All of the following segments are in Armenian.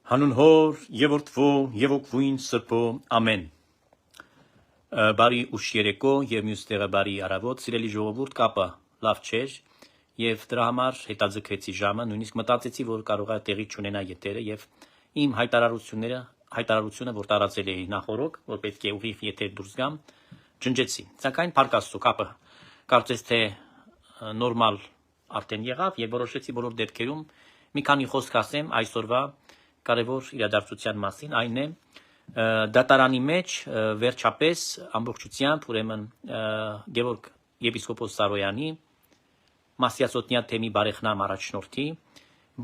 Հանուն հոր եւ որդվո եւ օգվույն սրբո ամեն բարի ուշ երեկո եւ մյուս տեղը բարի արավոտ սիրելի ժողովուրդ կապը լավ չէր եւ դրա համար հետաձգեցի ժամը նույնիսկ մտածեցի որ կարող է տեղի չունենա եթերը եւ իմ հայտարարությունը որ տարածել էի նախորդ որ պետք է ուղիղ եթեր դուրս գամ ջնջեցի սակայն փառքաստու կապը կարծես թե նորմալ արդեն եղավ եւ որոշեցի բոլոր դեպքերում մի քանի խոսք ասեմ այսօրվա կարևոր իրադարձության մասին այն է դատարանի մեջ վերջապես ամբողջությամբ ուրեմն Գևորգ եպիսկոպոս Սարոյանի Մասյացոտնյա թեմի բարեխնամ առաջնորդի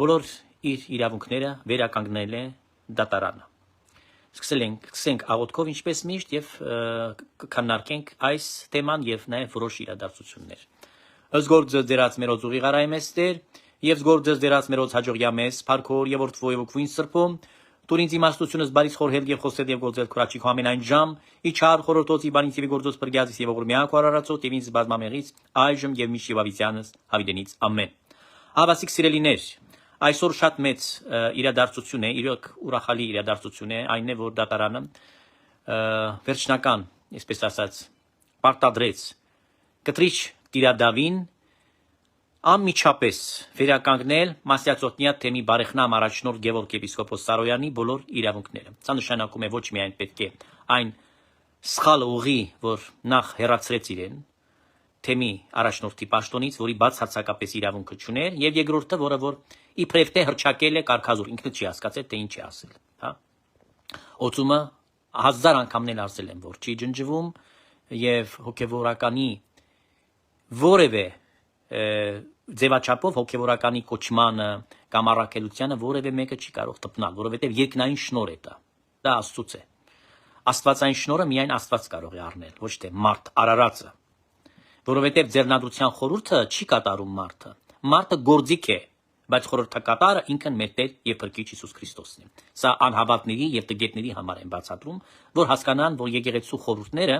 բոլոր իր իրավունքները վերականգնել է դատարանը սկսենք աղոթքով ինչպես միշտ եւ կքննարկենք այս թեման եւ նաեւ որոշ իրադարձություններ ըստ գործ դերած մեր օծուղի գարայմեստեր Եվ զգործես դերած մերոց հաջողյա մեզ, փառքոր եւ որդվո եւ օգվույն սրբում, տուր ինձ իմաստությունս բարից խորհել եւ խոսել եւ գործել քրաչի քո ամենայն ժամ, իջար խորոտոցի բանից եւ գործոց բրգյացից եւ ողորմյակ արարածոտ եւ ինձ բազմամեղից, այժմ եւ միշտ եւ ավիցյանս հավիդենից ամեն։ Հավասիկ սիրելիներ, այսօր շատ մեծ իրադարձություն է, իրոք ուրախալի իրադարձություն է, այն է որ դատարանը վերջնական, այսպես ասած, պարտադրեց կտրիչ Տիրադավին Անմիջապես վերականգնել Մասյացոտնյա թեմի բարեխնամ առաջնորդ Գևորգ եպիսկոպոս Սարոյանի բոլոր իրավունքները։ Սա նշանակում է ոչ միայն պետք է այն սխալ ուղի, որ նախ հեռացրեց իրեն թեմի առաջնորդի պաշտոնից, որի բացարձակապես իրավունքը չուներ, եւ երկրորդը, որը որ իբրև թե հրճակել է կարգազոր, ինքնը չի հասկացել, թե ինչ է ասել, հա։ Օծումը 1000 անգամներ ասել եմ, որ չի ջնջվում եւ հոգեվորականի որևէ ձևաչափով հոգեվորականի կոչմանը կամ առաքելությանը որևէ մեկը չի կարող տպնալ, որովհետև երկնային շնորհ է դա Աստծուց է։ Աստվածային շնորհը միայն Աստված կարող է առնել, ոչ թե մարդ արարածը, որովհետև ձեռնադրության խորհուրդը չի կատարում մարդը։ Մարդը գործիք է, բայց խորհրդակատարը ինքն մեր Տեր եւ Փրկիչ Հիսուս Քրիստոսն է։ Սա անհավատների եւ տգետների համար են բացատրում, որ հասկանան, որ եկեղեցու խորհուրդները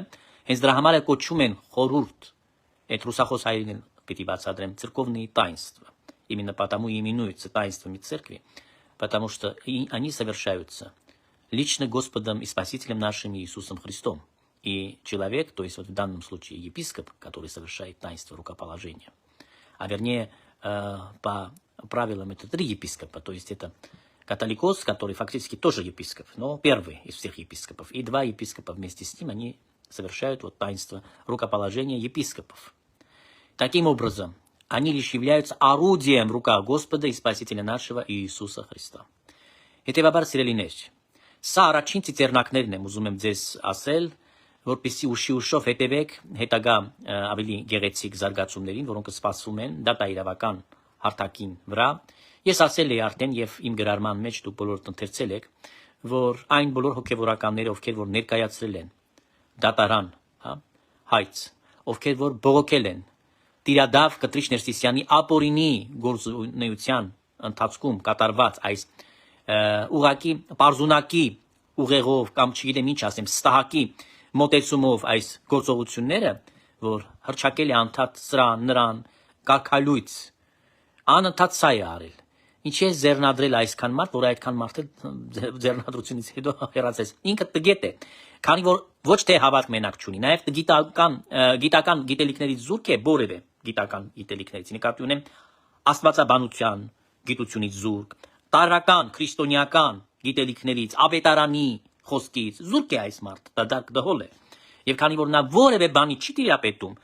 հենց դրա համար է կոչում են խորհուրդ։ Այդ ռուսախոս հայերեն Пяти бацадрем церковные таинства. Именно потому и именуются таинствами церкви, потому что они совершаются лично Господом и Спасителем нашим Иисусом Христом. И человек, то есть вот в данном случае епископ, который совершает таинство рукоположения, а вернее по правилам это 3 епископа, то есть это католикос, который фактически тоже епископ, но первый из всех епископов, и 2 епископа вместе с ним, они совершают вот таинство рукоположения епископов. Таким образом, они лишь являются орудием в руках Господа и Спасителя нашего Иисуса Христа. Հետևաբար սիրելիներ, սա առաջին ծիծեռնակներն եմ ուզում եմ ձեզ ասել, որպեսզի ուշով հետևեք հետագա ավելի գեղեցիկ զարգացումներին, որոնք սպասվում են դատաիրավական հարթակին վրա։ Ես ասել եմ արդեն եւ իմ գրառման մեջ դուք բոլորդ ընթերցել եք, որ այն բոլոր հոգեվորականները, ովքեր որ ներկայացրել են դատարան, հա, հայց, ովքեր որ բողոքել են Տիրադավ Կտրիչ Ներսիսյանի ապօրինի գործունեության ընթացքում կատարված այս ուղակի պարզունակի ուղեղով կամ չգիտեմ ինչ ասեմ ստահակի մոտեցումով այս գործողությունները, որ հրճակել է անդադ սրան նրան կարգալույց անընդհատ սա է արել։ Ինչի է ձեռնադրել այսքան մարդ, որ այդքան մարդը ձեռնադրությունից հետո հեռացեց։ Ինքը տգետ է, քանի որ ոչ թե հավատ մենակ չունի, նաև գիտական գիտելիքներից զուրկ է որևէ գիտական գիտելիքներից նկատի ունեմ աստվածաբանության գիտությունից զուրկ, տարրական քրիստոնեական գիտելիքներից, ավետարանի խոսքից զուրկ է այս մարդը, դա դհոլ է։ Եվ քանի որ նա որևէ բանի չի տիրապետում,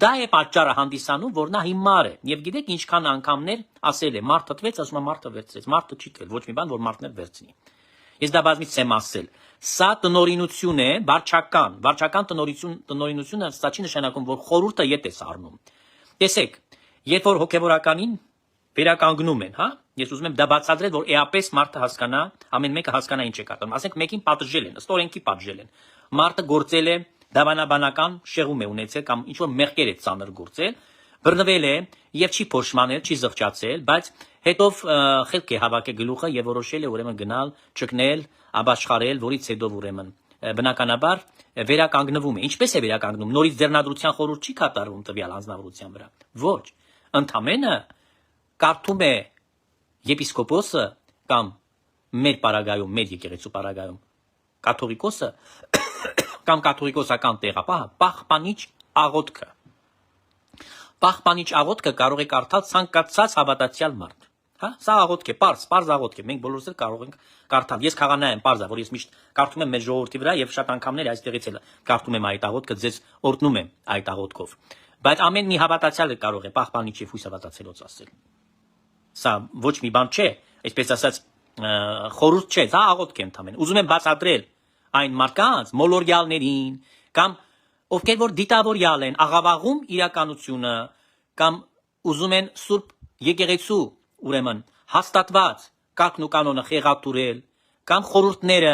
դա է պատճառը հանդիսանում, որ նա հիմար է։ Եվ գիտեք ինչքան անգամներ ասել է, մարդը տվեց, ասում է մարդը վերցրեց, մարդը չի տվել, ոչ մի բան, որ մարդն էլ վերցնի։ Ես դա բազմից եմ ասել։ Սա տնօրինություն է, վարչական տնօրինությունը սա չի նշանակում, որ խորհուրդը ետ է սառնում։ Տեսեք, երբ որ հոգեվորականին վերականգնում են, հա, ես ուզում եմ դա բացատրել, որ էապես մարդը հասկանա, ամեն մեկը հասկանա ինչ է կատարում։ Ասենք մեկին պատժել են, ըստ օրենքի պատժել են։ Մարդը գործել է դավանաբանական շեղում է ունեցել կամ ինչ որ մեղքեր է ծանր գործել, բռնվել է եւ չի փոշմանել, չի զղջացել, բայց հետո խելք է հավաքել գլուխը եւ որոշել է ուրեմն գնալ, ճկնել, աբաշխարել, որից հետո ուրեմն բնականաբար վերականգնվում է։ Ինչպես է վերականգնում։ Նորից ձեռնադրության խորհուրդ չի կատարվում տվյալ անձնավորության վրա։ Ոչ, ընդամենը կարդում է եպիսկոպոսը կամ մեր պարագայում, մեր եկեղեցու պարագայում կաթողիկոսը կամ կաթողիկոսական տեղապահը պահպանիչ աղոթքը։ Պահպանիչ աղոթքը կարող է կարդալ ցանկացած հավատացյալ մարդ։ Հա, սա աղոթք է, պարզ աղոթք է, մենք բոլորս էլ կարող ենք կարդալ։ Ես քահանա եմ, պարզ է, որ ես միշտ կարդում եմ մեր ժողովրդի վրա եւ շատ անգամներ այստեղից էլ կարդում եմ այդ աղոթքը, ձեզ օրհնում եմ այդ աղոթքով։ Բայց ամեն մի հավատացյալ կարող է պահպանիչ եւ հույսավատացելոց ասել։ Սա ոչ մի բան չէ, այսպես ասած, խորհուրդ չէ, սա աղոթք է ընդհանրեն։ Ուզում եմ բացատրել այն մարդկանց, մոլորյալներին կամ ովքեր որ դիտավորյալ են, աղավաղում իրականությունը կամ ուզում են սուրբ եկեղեցու, ուրեմն հաստատված կարգն ու կանոնը խեղաթուրել կամ խորհուրդները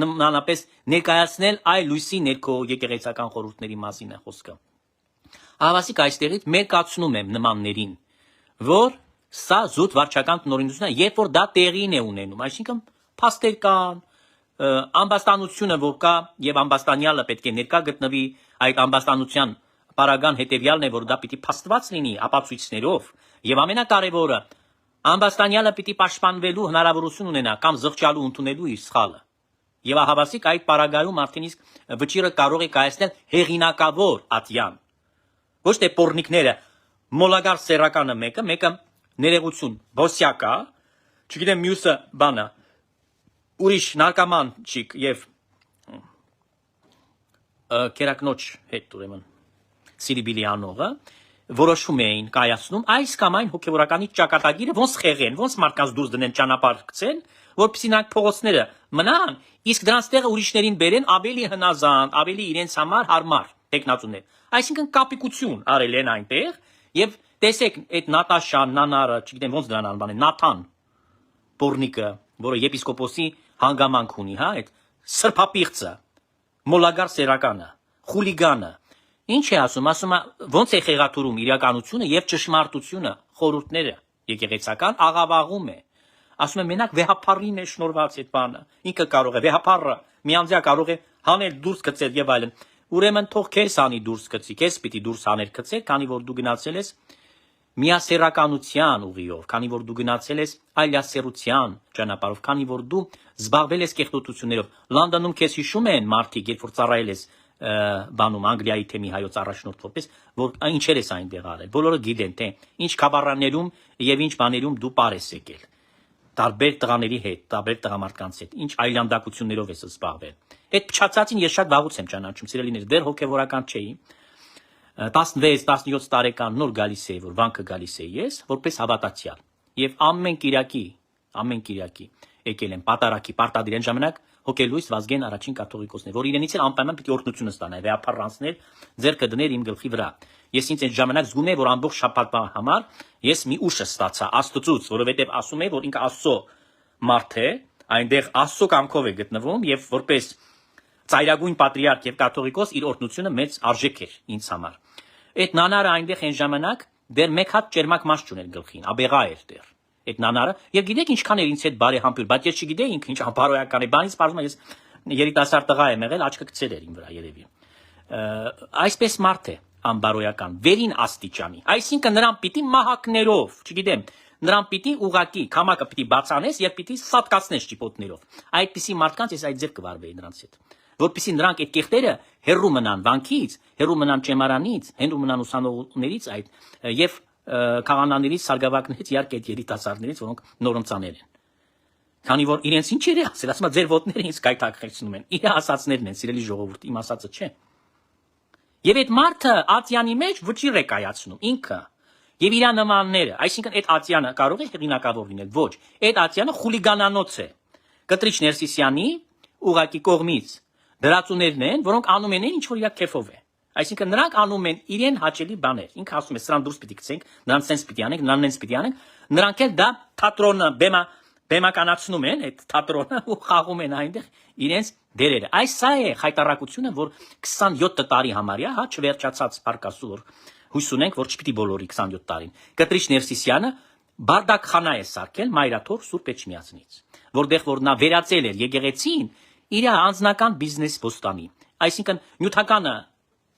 նմանապես ներկայացնել այլ լույսի ներքո եկեղեցական խորհուրդների մասին է խոսքը։ Հավասիկ այստեղից մերկացնում եմ նմաններին, որ սա զուտ վարչական տնօրինությունն է, երբ որ դա տեղին է ունենում, այսինքն փաստեր կան, ամբաստանությունը որ կա եւ ամբաստանյալը պետք է ներկա գտնվի, այդ ամբաստանության պարագան հետեւյալն է, որ դա պիտի փաստված լինի ապացույցներով եւ ամենակարևորը ամբաստանյալը պիտի պաշտպանվելու հնարավորություն ունենա կամ զղջալու ընդունելու իր սխալը։ Եվ հավասիկ այդ պարագայում արդեն իսկ վճիրը կարող է կայացնել հեղինակավոր ատյան։ Ոչ թե պորնիկները, մոլագար սերականը մեկը ներեգություն, բոսյակա, չգիտեմ մյուսը բանը, ուրիշ նարկաման չիկ եւ կերակնոջ հետ ուրեմն Սիրիբիլի անողը որոշում էին կայացնում այս կամ այն հոգեվորականի ճակատագիրը ոնց խեղեն, ոնց մարդկանց դուրս դնեն ճանապարհ գցեն, որպեսզի նրանք փողոցները մնան, իսկ դրանց տեղը ուրիշներին բերեն ավելի հնազանդ, ավելի իրենց համար հարմար տեխնացուներ։ Այսինքն կապիկություն արել են այնտեղ եւ տեսեք այդ Նատաշան, Նանարը, չգիտեմ ոնց դրան անվանեն, Նաթան Պորնիկը, որը եպիսկոպոսի հանգամանք ունի, հա, այդ սրբապիղծը, մոլագար սերականը, խուլիգանը, ինչ է ասում է ոնց է խեղաթուրում իրականությունը եւ ճշմարտությունը, խորհուրդները, եկեղեցական աղավաղում է։ Ասում եմ մենակ վեհապարին է շնորհված այդ բանը, ինքը կարող է վեհապարը միանձյա կարող է հանել դուրս գցել եւ այլն։ Ուրեմն թող քեզ հանի դուրս գցի, քեզ պիտի դուրս հանել գցել, քանի որ դու գնացել ես միասեռականության ուղիով, քանի որ դու գնացել ես այլասեռության ճանապարհով, քանի որ դու զբաղվել ես կեղտոտություններով։ Լանդանում քեզ հիշում են մարդիկ, երբ որ ծառայել ես բանում Անգլիայի թեմի հայոց առաջնորդ որպես որ ինչեր ես այնտեղ արել։ Բոլորը գիտեն թե ինչ քաբարաներում եւ ինչ բաներում դու պարես եկել։ Տարբեր տղաների հետ, տարբեր տղամարդկանց հետ, ինչ այլանդակություններով ես զբաղվել։ Այդ փչացածին ես շատ վաղուց եմ ճանաչում, սիրելիներ, դեռ հոգեվորական չէի։ 16-17 տարեկան նոր գալիս էի, որ վանքը գալիս էի ես, որպես հավատացյալ։ Եվ ամեն Կիրակի եկել եմ պատարակի պարտադիր այն ժամանակ հոգելույս Վազգեն առաջին կաթողիկոսն է, որ իրենից էլ անպայման պիտի օրհնությունը ստանա, վեհապար անցներ, ձեռքը դներ իմ գլխի վրա։ Ես ինձ այդ ժամանակ զգում եմ, որ ամբողջ շաբաթվա համար ես մի ուշը ստացա Աստծուց, որովհետև ասում է, որ ինքը Աստծո մարդ է, այնտեղ Աստծո կամքով է գտնվում եւ որպես ծայրագույն պատրիարք եւ կաթողիկոս իր օրհնությունը մեծ արժեք էր ինձ համար։ Այդ նանարը այնտեղ այն ժամանակ դեռ մեկ հատ ճերմակ մաս չուներ գլխին, աբեղա էր դեռ։ Այդ նանարը եւ գիտեք ինչքան էր ինձ հետ բարեհամբույր, բայց ես չգիտեի ինքը ինչ բարոյական է, բանից բարձր ես երիտասարդ տղա եմ եղել, աչքը գցել էր իմ վրա երևի։ Այսպես մարդ է անբարոյական, վերին աստիճանի, այսինքն նրան պիտի մահակներով, չգիտեմ, նրան պիտի ուղակի քամակը պիտի բացանես եւ պիտի սատկացնես ճիպոտներով։ Այդպիսի մարդկանց ես այդ ձև կվարվեի նրանց հետ, որպեսզի նրանք այդ կեղտերը հեռու մնան վանքից, հեռու մնան ճեմարանից, հեռու մնան ուսանողներից այդ եւ քահանաներից, սարգսակներից, իհարկե այդ երիտասարդներից, որոնք նորընծաներ են։ Քանի որ իրենց ինչեր է ասել, ասում է ձեր ոտները ինձ կայթակղեցնում են։ Իր ասածներն են, սիրելի ժողովուրդ, իմ ասածը չէ։ Եվ այդ մարդը ատյանի մեջ վճիռ է կայացնում ինքը եւ իր նմանները, այսինքն այդ ատյանը կարող է հեղինակավոր լինել, ոչ, այդ ատյանը խուլիգանանոց է։ Կտրիչ Ներսիսյանի ուղակի կողմից դրածուներն են, որոնք անում են ինչ որ իր քեֆով է։ Այսինքն նրանք անում են իրեն հաճելի բաներ։ Ինքը ասում է, սրան դուրս պիտի գցենք, նրանց sense պիտի անենք, նրանց sense պիտի անենք։ Նրանք էլ դա թատրոնը բեմականացնում են, այդ թատրոնը ու խաղում են այնտեղ իրենց դերերը։ Այս սա է խայտարակությունը, որ 27 տարի համարյա, հա, չվերջացած բարկասու, որ հույս ունենք, որ չպիտի բոլորի 27 տարին։ Կտրիչ Ներսիսյանը բարդակխանա է սարքել Մայրաթոր Սուրբ Էջմիածնից, որտեղ որ նա վերածել էր եկեղեցին իր անձնական բիզնես բոստանի։ Այսինքն նյութականը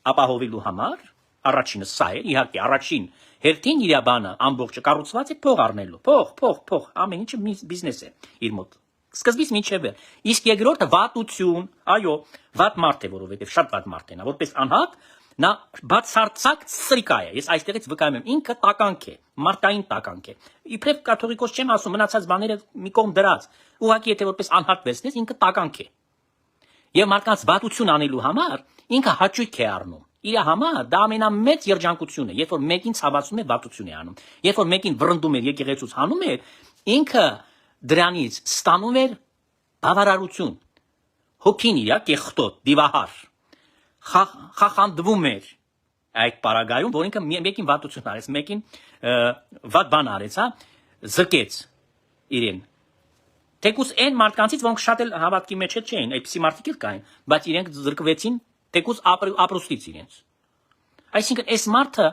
ապահովելու համար առաջինը սա է, իհարկե առաջին հերթին իր բանը ամբողջը կառուցված է փող առնելու, փող, ամեն ինչը բիզնես է իր մոտ։ Սկզբից մինչև վեր։ Իսկ երկրորդը վատություն, այո, վատ մարդ է, որովհետև շատ վատ մարդ է նա, որպես անհատ, նա բացարձակ սրիկա է։ Ես այստեղից վկայում եմ, ինքը տականք է, մարդկային տականք է։ Իբրև կաթողիկոս չեմ ասում, մնացած բաները մի կողմ դրած։ Ուղղակի եթե որպես անհատ վերցնես, ինքը տականք է։ Եվ մարդկանց վատություն անելու համար ինքը հաճույք է առնում։ Իր համար դա ամենամեծ երջանկությունն է, երբ որ մեկին ցավացնում է, վատություն է անում։ Երբ որ մեկին վռնդում է, եկեղեցուց հանում է, ինքը դրանից ստանում էր բավարարություն։ Հոգին իր կեղտոտ, դիվահար, խախանդվում էր այդ պարագայում, որ ինքը մեկին վատություն արեց, մեկին վատ բան արեց, հա, զկեց իրեն։ Թեկուզ այն մարդկանցից, որոնք շատ էլ հավատքի մեջ չէին, այդպիսի մարդիկ էլ կային, բայց իրենք զրկվեցին թեկուզ ապրուստից իրենց։ Այսինքն այս մարդը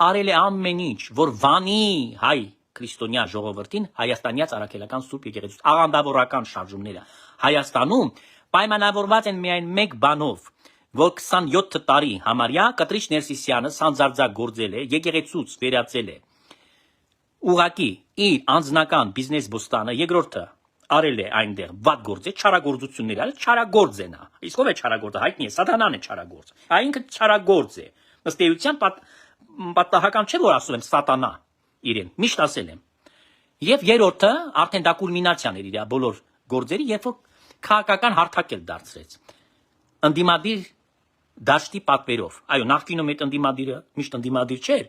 արել է ամեն ինչ, որ վանի հայ քրիստոնյա ժողովրդին հայաստանյաց առաքելական սուրբ եկեղեցու աղանդավորական շարժումները Հայաստանում պայմանավորված են միայն մեկ բանով, որ 27 տարի համարյա Կտրիչ Ներսիսյանը սանձարձակ գործել է, եկեղեցուց վերածել է ուղակի իր անձնական բիզնես բոստանը, երկրորդը արել է այնտեղ վատ գործ է, չարագործություններ արել, չարագործ է նա։ Իսկ ով է չարագործը, հայտնի է, սատանան է չարագործ։ Այնինքն չարագործ է։ Ըստ էության պատահական չէ, որ ասում եմ սատանա իրեն, միշտ ասել եմ։ Եվ երրորդը արդեն դա կուլմինացիան էր իր բոլոր գործերի, երբ որ քաղաքական հարթակ էլ դարձրեց։ Ընդդիմադիր դաշտի պատվերով։ Այո, նախկինում այդ ընդդիմադիրը միշտ ընդդիմադիր չէր։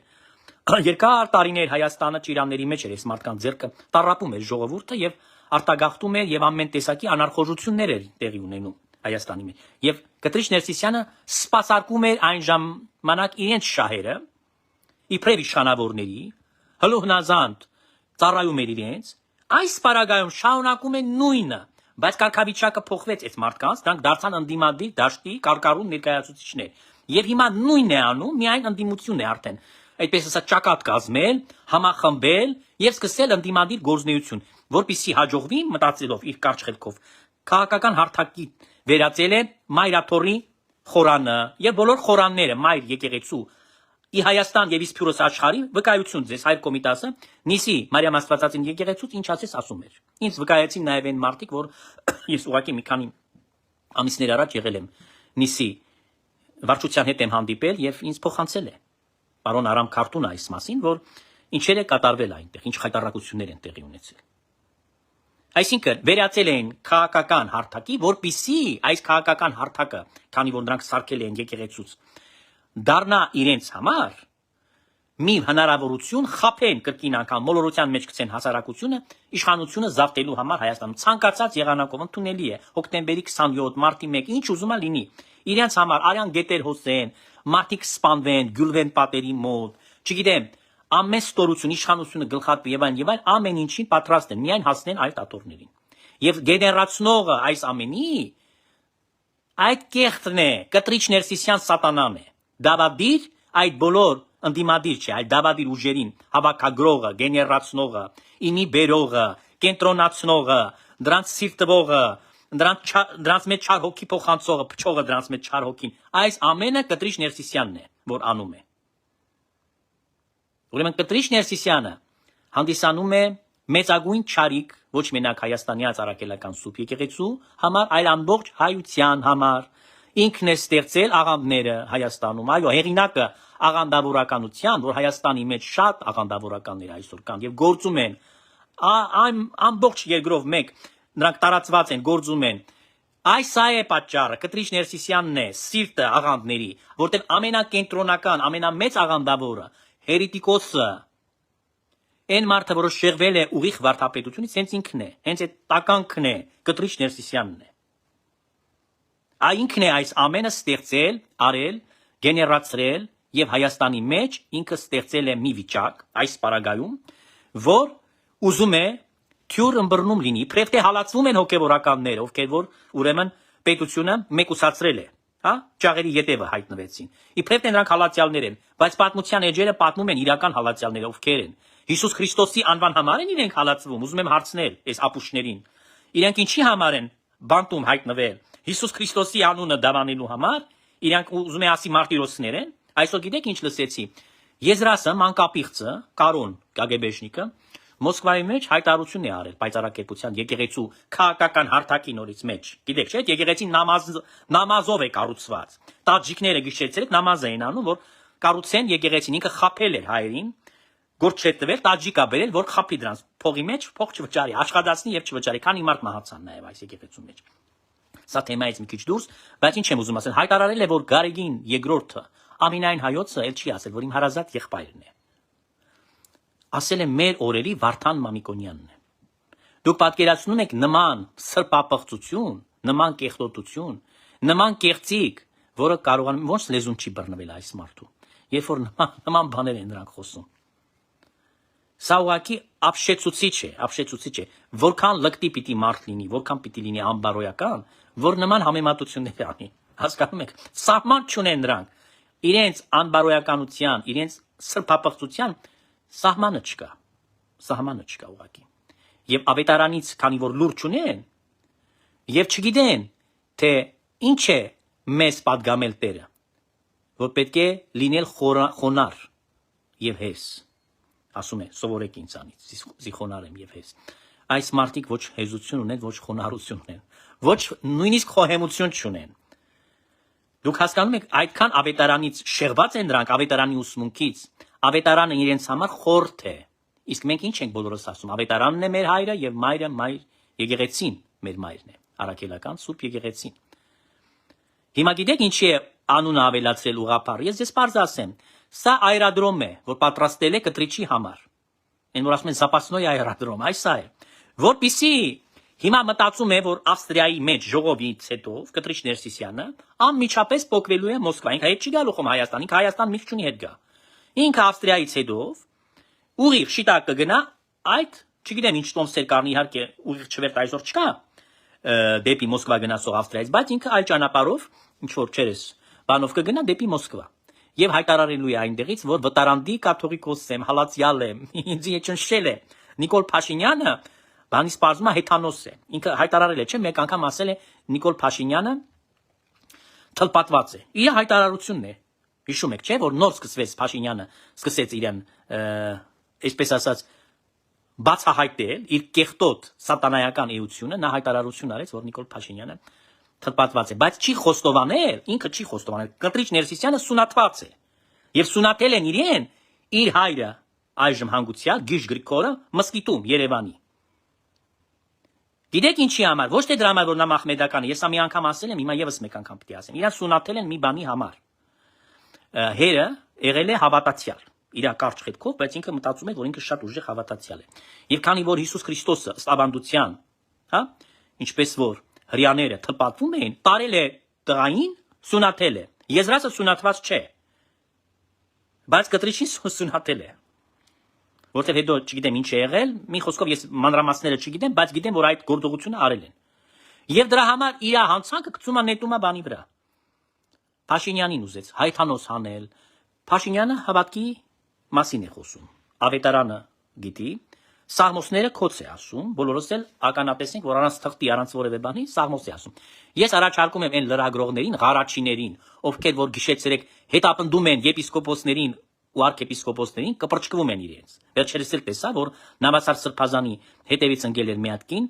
Երկար տարիներ Հայաստանը ճիրանների մեջ էր, այս մարդկանց ձեռքը տառապում էր ժողովուրդը եւ արտագաղթում էր եւ ամեն տեսակի անարխոժություններ էր տեղի ունենում Հայաստանի մեջ։ Եվ Կտրիչ Ներսիսյանը սպասարկում էր այն ժամանակ իրենց շահերը, իբրև իշխանավորների, հլուհնազանդ ծառայում էր իրենց, այս պարագայում շարունակում է նույնը, բայց կարգավիճակը փոխվեց այս մարդկանց, դրանք դարձան ընդդիմադիր դաշտի կարկառուն ներկայացուցիչներ։ Եվ հիմա նույնն է անում, միայն ընդդիմությունն է արդեն այդպես ասած ճակատ կազմել, համախմբել եւ սկսել ընդդիմադիր գործունեություն, որպեսզի հաջողվի մտածելով իր կարճ խելքով քաղաքական հարթակի վերածել է Մայրաթորի խորանը եւ բոլոր խորանները մայր եկեղեցու ի Հայաստան եւ Իսփյուրոս աշխարհի վկայություն ձեզ հայր կոմիտասը Նիսի Մարիամ Աստվածածին եկեղեցուց ինչ ասես ասում էր։ Ինձ վկայեցին նաեւ այն մարդիկ, որ ես ուղղակի մի քանի ամիսներ առաջ եղել եմ Նիսի վարչության հետ եմ հանդիպել եւ ինձ փոխանցել է պարոն Արամ Քարտունը այս մասին, որ ինչեր է կատարվել այնտեղ, ինչ խայտարակություններ են տեղի ունեցել։ Այսինքն վերածել են քաղաքական հարթակի, որպիսի այս քաղաքական հարթակը, քանի որ նրանք սարքել են եկեղեցուց, դառնա իրենց համար մի հնարավորություն խափեն կրկին անգամ մոլորության մեջ գցեն հասարակությունը իշխանությունը զավթելու համար Հայաստանում ցանկացած եղանակով ընդունելի է հոկտեմբերի 27 մարտի 1 ինչ ուզում է լինի իրենց համար արյան գետեր հոսեն մարդիկ սպանվեն գյուլվեն պատերի մոտ չգիտեմ ամեն ստորություն իշխանությունը գլխատվի եւ այն ամեն ինչին պատրաստ են միայն հասնեն այլ տատորներին եւ գեներացնողը այս ամենի այդ կեղտն է Կտրիչ Ներսիսյան սատանան է դավադիր այդ բոլոր ընդդիմադիր չէ, այլ դավադիր ուժերին հավաքագրողը, գեներացնողը, իմի բերողը, կենտրոնացնողը, դրանց սիրտվողը, դրանց մեջ չար հոգի փոխանցողը, փչողը դրանց մեջ չար հոգին, այս ամենը Կտրիչ Ներսիսյանն է, որ անում է։ Ուրեմն Կտրիչ Ներսիսյանը հանդիսանում է մեծագույն չարիք ոչ մենակ Հայաստանյաց առաքելական սուրբ եկեղեցու համար, այլ ամբողջ հայության համար։ Ինքն է ստեղծել աղանդները Հայաստանում, այո, հեղինակը աղանդավորականության, որ Հայաստանի մեջ շատ աղանդավորականներ այսօր կան եւ գործում են ամբողջ երկրով մեկ նրանք տարածված են գործում են այս է պատճառը Կտրիչ Ներսիսյանն է սիրտը աղանդների որտեղ ամենակենտրոնական ամենամեծ աղանդավորը հերետիկոսը այն մարդը որը շեղվել է ուղիղ վարդապետությունից հենց ինքն է հենց այդ տականքն է Կտրիչ Ներսիսյանն է ինքն է այս ամենը ստեղծել արել գեներացրել եւ Հայաստանի մեջ ինքը ստեղծել է մի վիճակ այս պարագայում, որ ուզում է թյուր ըմբռնում լինի, իբրև թե հալածվում են հոգեվորականները, ովքեր որ ուրեմն պետությունը մեկուսացրել է, հա, ճաղերի ետևը հայտնվեցին։ Իբրև թե նրանք հալածյալներ են, բայց պատմության էջերը պատմում են իրական հալածյալները, ովքեր են։ Հիսուս Քրիստոսի անվան համար են իրենք հալածվում, ուզում եմ հարցնել այս ապուշներին։ Իրենք ինչի համար են բանտում հայտնվել։ Հիսուս Քրիստոսի անունը դավանելու համար, իրենք ուզում են ասի մարտիրոսներ են։ Այսօր գիտեք ինչ լսեցի։ Եզրասը մանկապիղծը, Կարոն Գագեբեշնիկը, Մոսկվայի մեջ հայտարարություն է արել պայծառակերպության եկեղեցու քաղաքական հարթակի նորից մեջ։ Գիտեք, չէ՞, եկեղեցին նամազով է կառուցված։ Տաջիկները գիշերցրեք նամազ էին անում, որ կառուցեն եկեղեցին, ինքը խაფել էր հայերին, գործ չէ տվել, տաջիկա բերել, որ խაფի դրանց փողի մեջ, փող չվճարի, աշխատացնի եւ չվճարի, քանի մարդ մահացան նաեւ այս եկեղեցու մեջ։ Սա թեմայից մի քիչ դուրս, բայց ինչ եմ ուզում ասել, հայտարարել է, որ Գարեգին II Ամինային հայոցը էլ չի ասել, որ իմ հարազատ եղբայրն է։ Ասել է մեր օրերի Վարդան Մամիկոնյանն է։ Դուք պատկերացնում եք նման սրբապղծություն, նման կեղտոտություն, նման կեղծիք, որը կարողանում ոնց լեզուն չի բռնվել այս մարդու, երբ որ նման բաներ են նրանք խոսում։ Սա ուղղակի ապշեցուցիչ է, որքան լկտի պիտի մարդ լինի, որքան պիտի լինի անբարոյական, որ նման համեմատություններ անի։ Հասկանում եք, սահման չունեն նրանք։ Իրենց անբարոյականության, իրենց սրբապղծության սահմանը չկա ուղղակի։ Եվ ավետարանից, քանի որ լուր չունեն, եւ չգիտեն, թե ինչ է մեզ պատգամել Տերը, որ պետք է լինել խոնար եւ հես, ասում է, սովորեք ինձանից, զիխոնար եմ եւ հես։ Այս մարդիկ ոչ հեզություն ունեն, ոչ խոնարհություն ունեն, ոչ նույնիսկ խոհեմություն չունեն։ Դուք հասկանում եք, այդքան ավետարանից շեղված են նրանք, ավետարանի ուսմունքից, ավետարանը իրենց համար խորթ է։ Իսկ մենք ինչ ենք բոլորս ասում, ավետարանն է մեր հայրը եւ մայրը եկեղեցին մեր մայրն է, առաքելական Սուրբ եկեղեցին։ Հիմա գիտեք ինչի է անունը ավելացրել ուղղափառ։ Ես պարզ ասեմ, սա այրադրոմ է, որ պատրաստել է կտրիչի համար։ Այն որ ասում են Զապասնոյ այրադրոմ, այս սա է, որպիսի հիմա մտածում է, որ Ավստրիայի մեջ ժողովից հետո Կտրիչ Ներսիսյանը անմիջապես փոխվելու է Մոսկվա։ Ինքը հետ չի գալու խոմ Հայաստան, ինքը Հայաստան միք չունի հետ գա։ Ինքը Ավստրիայից հետո ուղիղ շիտակ կգնա, այդ չգիտեմ ինչ տոմսեր կառնի, իհարկե ուղիղ չվերտ այսօր չկա դեպի Մոսկվա գնացող Ավստրիայից, բայց ինքը այլ ճանապարհով ինչ որ չերես բանով կգնա դեպի Մոսկվա։ Եվ հայտարարելու է այնտեղից, որ վտարանդի կաթողիկոս եմ, հալածյալ եմ, ինձ ճնշել է Նիկոլ Փաշինյանը, բանի սպարզումա հեթանոս է։ Ինքը հայտարարել է, չէ՞, մեկ անգամ ասել է Նիկոլ Փաշինյանը թլպատված է։ Իր հայտարարությունն է։ Հիշում եք, չէ՞, որ նոր սկսվեց Փաշինյանը, սկսեց իրեն, այսպես ասած, բացահայտել իր կեղտոտ սատանայական էությունը, նա հայտարարություն արեց, որ Նիկոլ Փաշինյանը թլպատված է, բայց չի խոստովանել, ինքը չի խոստովանել, Կտրիչ Ներսիսյանը սունատված է։ Եվ սունատել են իրեն իր հայրը այժմ հանգուցյալ Գիժ Գրիգորը մսկիտում Երևանի։ Գիտեք ինչի համար, ոչ թե դրա համար, որ նա մախմեդական է, ես ամի անգամ ասել եմ, հիմա եւս մեկ անգամ պիտի ասեմ, իրան սունատել են մի բանի համար։ Հերը եղել է հավատացյալ, իր կարճ հետքով, բայց ինքը մտածում է, որ ինքը շատ ուժեղ հավատացյալ է։ Եվ քանի որ Հիսուս Քրիստոսը ըստ ավանդության, հա, ինչպես որ հрьяաները թլպատվում էին, տարել է տղային, սունատել է։ Եզրածը սունատված չէ։ Բայց Կտրիչին սունատել է։ Որտեւ հետո չգիտեմ ինչ է եղել, մի խոսքով ես մանրամասները չգիտեմ, բայց գիտեմ, որ այդ գործողությունը արել են։ Եվ դրա համար իր հանցանքը գցում է նետումա բանի վրա։ Փաշինյանին ուզեց հայթանոս հանել։ Փաշինյանը հավատքի մասին է խոսում։ Ավետարանը գիտի, Սաղմոսները քոց է ասում, բոլորս էլ ականատես ենք, որ առանց թղթի, առանց որևէ բանի Սաղմոս է ասում։ Ես առաջարկում եմ այն լրագրողներին, ղարաչիներին, ովքեր որ գիշեցրեք հետապնդում են եպիսկոպոսներին ու arczepiskopոսներին, կպրճկվում են իրենց։ Վերջերս էլ տեսա, որ Նավասար Սրբազանի հետևից ընկել էր մի հատ կին,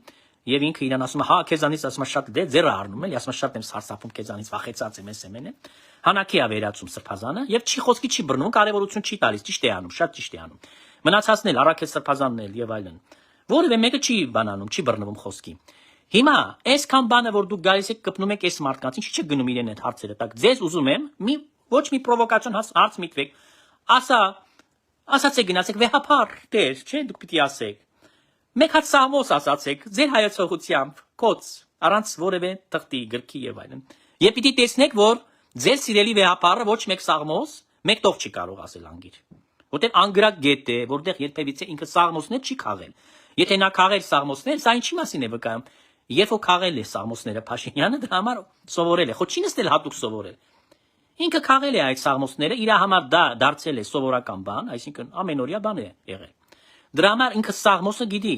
եւ ինքը իրան ասում է, հա, քեզանից ասում է շատ դե ձեռը առնում էլ, ասում է շատ եմ սարսափում քեզանից, վախեցած եմ, էսեմեն է։ Հանակի է վերացում Սրբազանը եւ չի խոսքի չի բռնում, կարեւորություն չի տալիս, ճիշտ է անում, շատ ճիշտ է անում։ Մնացածն էլ Արաքել Սրբազանն էլ եւ այլն։ Որևէ մեկը չի բանանում, չի բռնվում խոսքի։ Հիմա այսքան բանը որ դուք գալիս եք կպնում եք այս մարդկանց, ինչի՞ չգնում իրեն այդ հարցերը, տակ ձեզ ուզում եմ ոչ մի պրովոկացիոն հարց միտվեք։ Ասացեք գնացեք վեհապար դեր, չէ՞ դուք պիտի ասեք։ Մեկ հատ Սաղմոս ասացեք, ձեր հայացողությամբ, կոց, առանց որևէ թղթի, գրքի եւ այլն։ Եվ պիտի տեսնեք, որ ձեր սիրելի վեհապարը ոչ մեկ Սաղմոս, մեկ տող չի կարող ասել անգիր։ Որտեղ անգրակ գետ է, որտեղ երբևիցե ինքը Սաղմոսներ չի քաղել։ Եթե նա քաղել Սաղմոսներ, սա ինչի մասին է վկայում։ Երբ որ քաղել է Սաղմոսները Փաշինյանը, դրա համար սովորել է, ոչ չի նստել հատուկ սովորել։ Ինքը քաղել է այդ Սաղմոսները, իր համար դա դարձել է սովորական բան, այսինքն ամենօրյա բան է եղել։ Դրա համար ինքը Սաղմոսը գիտի։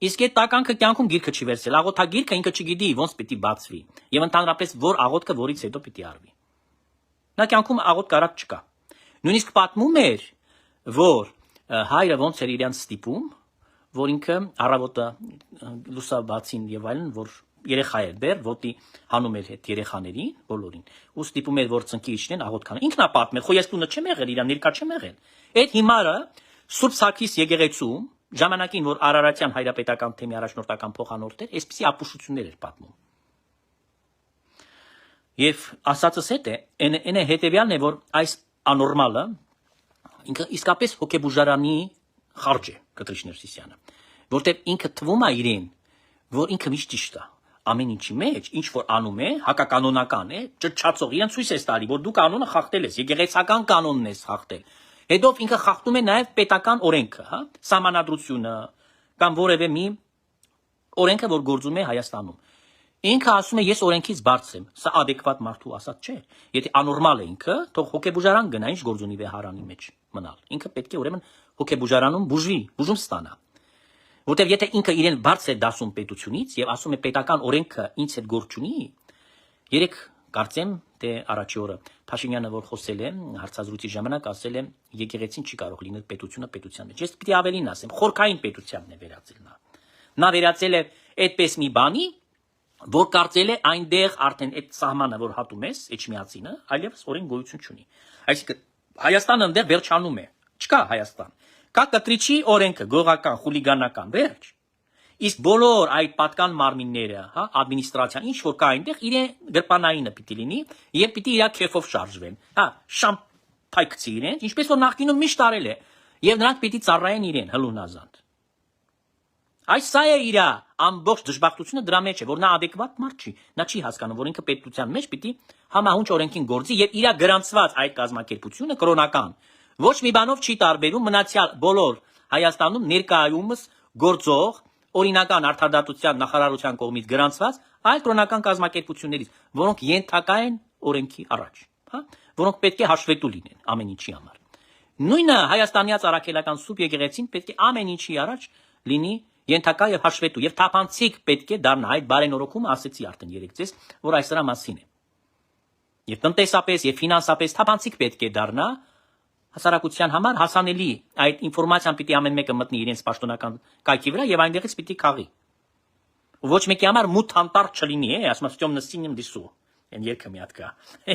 Իսկ այդ տականքը կյանքում գիրքը չի վերցրել, աղոթագիրքը ինքը չգիտի ոնց պիտի բացվի, եւ ընդհանրապես որ աղոթքը որից հետո պիտի արվի։ Նա կյանքում աղոթք արած չկա։ Նույնիսկ պատմում էր, որ հայրը ոնց էր իրան ստիպում, որ ինքը առավոտը լուսաբացին եւ այլն, որ երեխա էր դեռ, ոտի հանում էր հետ երեխաներին, բոլորին, ու ստիպում էր, որ ծնկի իջնեն աղոթքան։ Ինքն է պատմել, խո ես տունը չեմ եղել, իր ներկա չեմ եղել։ Այդ հիմարը Սուրբ Սարգիս եկեղեցում ժամանակին, որ Արարատյան հայրապետական թեմի առաջնորդական փոխանորդ էր, այսպիսի ապուշություններ էր պատմում։ Եվ ասածս հետ է, այն հետևյալն է, որ այս անորմալը ինքը իսկապես հոգեբուժարանի խարջ է Կտրիշ Ներսիսյանը, որտեղ ինքը թվում է իրեն, որ ինքը միշտ ճիշտ է, ամեն ինչի մեջ, ինչ որ անում է, հակականոնական է, ճճացող, իրեն ցույց է տալի, որ դու կանոնը խախտել ես, եկեղեցական կանոնն ես խախտել։ Հետո ինքը խախտում է նաև պետական օրենքը, հա, սահմանադրությունը կամ որևէ մի օրենքը, որ գործում է Հայաստանում։ Ինքը ասում է, ես օրենքից բարձր եմ, սա adekvat մարդու ասած չէ։ Եթե անորմալ է ինքը, թող հոգեբուժարան գնա, ինչ գործ ունի վեհարանի մեջ մնալ։ Ինքը պետք է ուրեմն հոգեբուժարանում բուժվի, բուժում ստանա։ Որտեւ եթե ինքը իրեն բարձր է դասում պետությունից եւ ասում է պետական օրենքը ինձ հետ գործ չունի, երեք կարծեմ թե առաջի օրը Փաշինյանը որ խոսել է հարցազրույցի ժամանակ ասել է եկեղեցին չի կարող լինել պետությունը պետության մեջ։ Ես պիտի ավելին ասեմ, խորքային պետությանն է վերածել նա։ Նա վերածել է այդպես մի բանի, որ կարծել է այնտեղ արդեն այդ սահմանը որ հատում ես Էջմիածինը, այլևս օրեն գոյություն չունի։ Այսինքն Հայաստանը այնտեղ վերջանում է, չկա Հայաստան։ Կա Կտրիչի օրենքը, գողական, խուլիգանական, վերջ։ Իսկ բոլոր այդ պատկան մարմինները, հա, ադմինիստրացիան, ինչ որ կա այնտեղ, իրեն գրպանայինը պիտի լինի եւ պիտի իր քեֆով շարժվեն։ Հա, շամփայքցի իրեն, ինչպես որ նախկինում միշտ արել է, եւ նրանք պիտի ծառայեն իրեն հլունազանդ։ Այս սա է իր ամբողջ դժբախտությունը դրա մեջ է, որ նա adekvat մարդ չի, նա չի հասկանում, որ ինքը պետության մեջ պիտի համահունչ օրենքին գործի եւ իր գրանցված այդ կազմակերպությունը կրոնական ոչ մի բանով չի տարբերում մնացյալ բոլոր Հայաստանում ներկայումս գործող օրինական արդարադատության նախարարության կողմից գրանցված այլ կրոնական կազմակերպություններից, որոնք ենթակա են օրենքի առաջ, հա, որոնք պետք է հաշվետու լինեն ամեն ինչի համար։ Նույնը հայաստանյաց առաքելական սուրբ եկեղեցին պետք է ամեն ինչի առաջ լինի ենթակա եւ հաշվետու եւ թափանցիկ պետք է դառնա այդ բարենորոգումը ասեցի արդեն երեք ձեզ, որ այս դրա մասին է։ Եվ տնտեսապես եւ ֆինանսապես թափանցիկ պետք է դառնա հասարակության համար հասանելի այդ ինֆորմացիան պիտի ամեն մեկը մտնի իրենց պաշտոնական կայքի վրա եւ այնտեղից պիտի քաղի։ Ոչ մեկի համար մութ անտառ չլինի, ասում եմ ստյոմ նստինեմ դիսու։ Այն երկը մի հատ կա։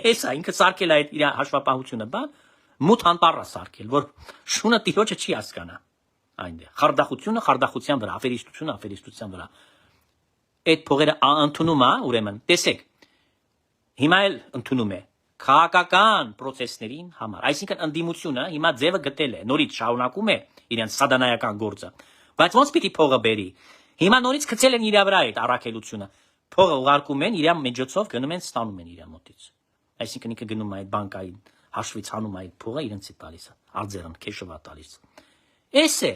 Հեսա ինքը սարքել է այդ իր հաշվապահությունը, բա մութ անտառ է սարքել, որ շունը տիրոջը չի հասկանա։ Այնտեղ խարդախությունը խարդախության վրա, աֆերիստությունը աֆերիստության վրա։ Այդ փողերը ընդունում է, ուրեմն, տեսեք։ Հիմա էլ ընդունում է քաղաքական process-ներին համար։ Այսինքն ընդդիմությունը հիմա ձևը գտել է, նորից շարունակում է իրենց սադանայական գործը։ Բայց ոնց պիտի փողը բերի։ Հիմա նորից գցել են իր վրա այդ առաքելությունը։ Փողը ուղարկում են, իր մեջոցով գնում են, ստանում են իր մոտից։ Այսինքն ինքը գնում է այդ բանկային հաշվից հանում այդ փողը իրենց է տալիս, արձերն քեշովա տալիս։ Էս է,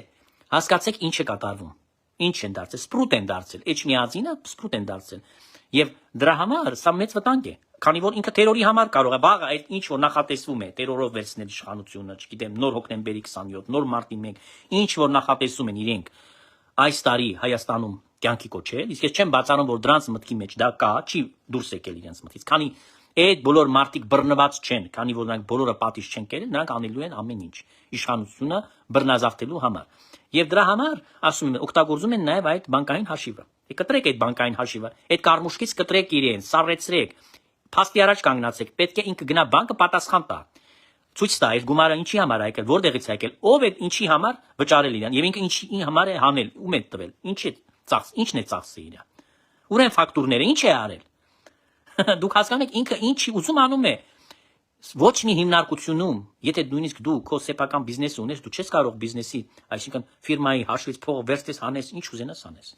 հասկացեք ինչ է կատարվում։ Ինչ են դարձել, սպրուտ են դարձել, Էջմիածինը սպրուտ են դարձել։ Եվ դրա համար սա մեծ վտանգ է, քանի որ ինքը terrorի համար կարող է բաղը այդ ինչ որ նախատեսվում է, terrorով վերցնել իշխանությունը, չգիտեմ, նոր հոկտեմբերի 27, նոր մարտի 1, ինչ որ նախատեսում են իրենք այս տարի Հայաստանում կյանքի կոչել, իսկ ես չեմ բացառում, որ դրանց մտքի մեջ դա կա, չի դուրս եկել իրենց մտքից, քանի այդ բոլոր մարդիկ բռնված չեն, քանի որ նրանք բոլորը պատիժ չեն կերել, նրանք անելու են ամեն ինչ իշխանությունը բռնազավթելու համար։ Եվ դրա համար, ասում եմ, օգտագործում են նաև այդ բանկային հաշիվը։ Կտրեք այդ բանկային հաշիվը, այդ կարմուշկից կտրեք իրեն, սառեցրեք, փաստի առաջ կանգնացեք, պետք է ինքը գնա բանկը պատասխան տա։ Ցույց տա այդ գումարը ինչի համար է եկել, որտեղից է եկել, ով է ինչի համար վճարել իրան, եւ ինքը ինչի համար է հանել, ում է տվել, ինչն է ծախսի իրան։ Ուր են ֆակտուրները, ինչ է արել։ Դուք հասկանում եք, ինքը ինչի ուզում անում է։ Ոչ մի հիմնարկությունում, եթե նույնիսկ դու քո սեփական բիզնեսը ունես, դու չես կարող բիզնեսի, այսինքն ֆիրմայի հաշվից փողը վերցես, հանես, ինչ ուզենաս անես։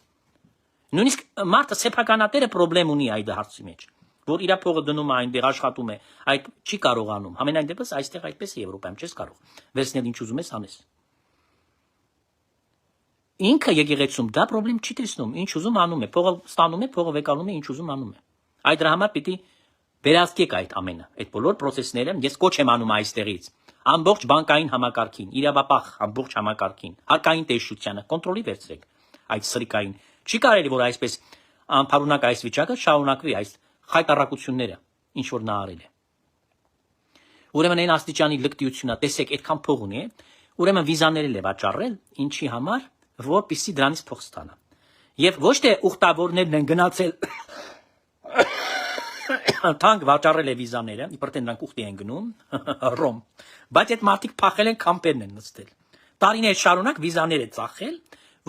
Նույնիսկ մարդը սեփականատերը խնդրեմ ունի այդ հարցի մեջ, որ իր փողը դնում է այնտեղ աշխատում է, այդ չի կարողանում։ Համենայն դեպս այստեղ այդպես է Եվրոպայում, չես կարող վերցնել ինչ ուզում ես անես։ Ինքը եկեղեցում դա խնդրեմ չի տեսնում, ինչ ուզում անում է, փողը ստանում է, փողը վեկանում է, ինչ ուզում անում է։ Այդ դրա համար պիտի վերահսկեք այդ ամենը, այդ բոլոր process-ները, ես կոչ եմ անում այստեղից, ամբողջ բանկային համակարգին, իրավապահ ամբողջ համակարգին, հարկային տեսչությանը կոնտրոլի վերցրեք այդ սրիկային։ Չի կարելի որ այսպես անփարունակ այս վիճակը շարունակվի այս խայտարակությունները, ինչ որ նա արել է։ Ուրեմն այն աստիճանի լկտիությունա, տեսեք, այդքան փող ունի, ուրեմն վիզաներ էլ է վաճառել, ինչի համար, որպեսզի դրանից փող ստանա։ Եվ ոչ թե ուխտավորներն են գնացել թանկ վաճառել է վիզաները, իբր թե նրանք ուխտի են գնում Ռոմ, բայց այդ մարդիկ փախել են կամպերն են նստել։ Տարիներ շարունակ վիզաներ է ծախել,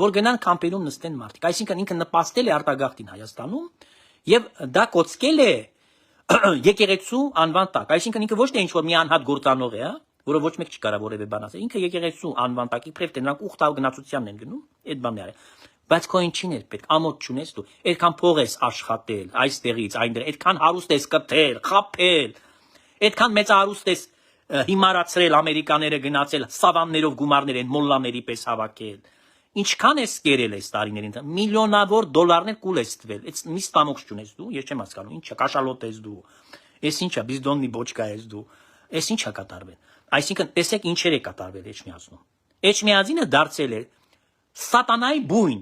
որ գնան կամպերում նստեն մարդիկ։ Այսինքն ինքը նպաստել է արտագաղթին Հայաստանում եւ դա կոծկել է եկեղեցու անվան տակ։ Այսինքն ինքը ոչ թե ինչ-որ մի անհատ գործանող է, որը ոչ մեկ չի կարող որևէ բան ասել։ Ինքը եկեղեցու անվան տակ իբրև թե նրանք ուխտալ գնացությանն են գնում, այդ բանները։ Բայց քո ինչին է պետք, ամոթ չունես դու, այդքան փող ես աշխատել, այստեղից, այնտեղ, այդքան հարուստ ես կթել, խաբել, այդքան մեծ հարուստ ես հիմարացրել, ամերիկաները գնացել, սավաններով գումարներ են մոլլաների պես հավաքել։ Ինչքան ես կերել այս տարիներին, միլիոնավոր դոլարներ կուլ ես տվել, այդ մի ստամոքս չունես դու, ես չեմ հասկանում, ի՞նչ է, կաշալոտ ես դու, ես ի՞նչ է, բիզդոննի բոչկա ես դու, ես ի՞նչ է կատարվել։ Այսինքն տեսեք ինչեր է կատարվել Էջմիածնում։ Էջմիածինը դարձել է սատանայի բույն,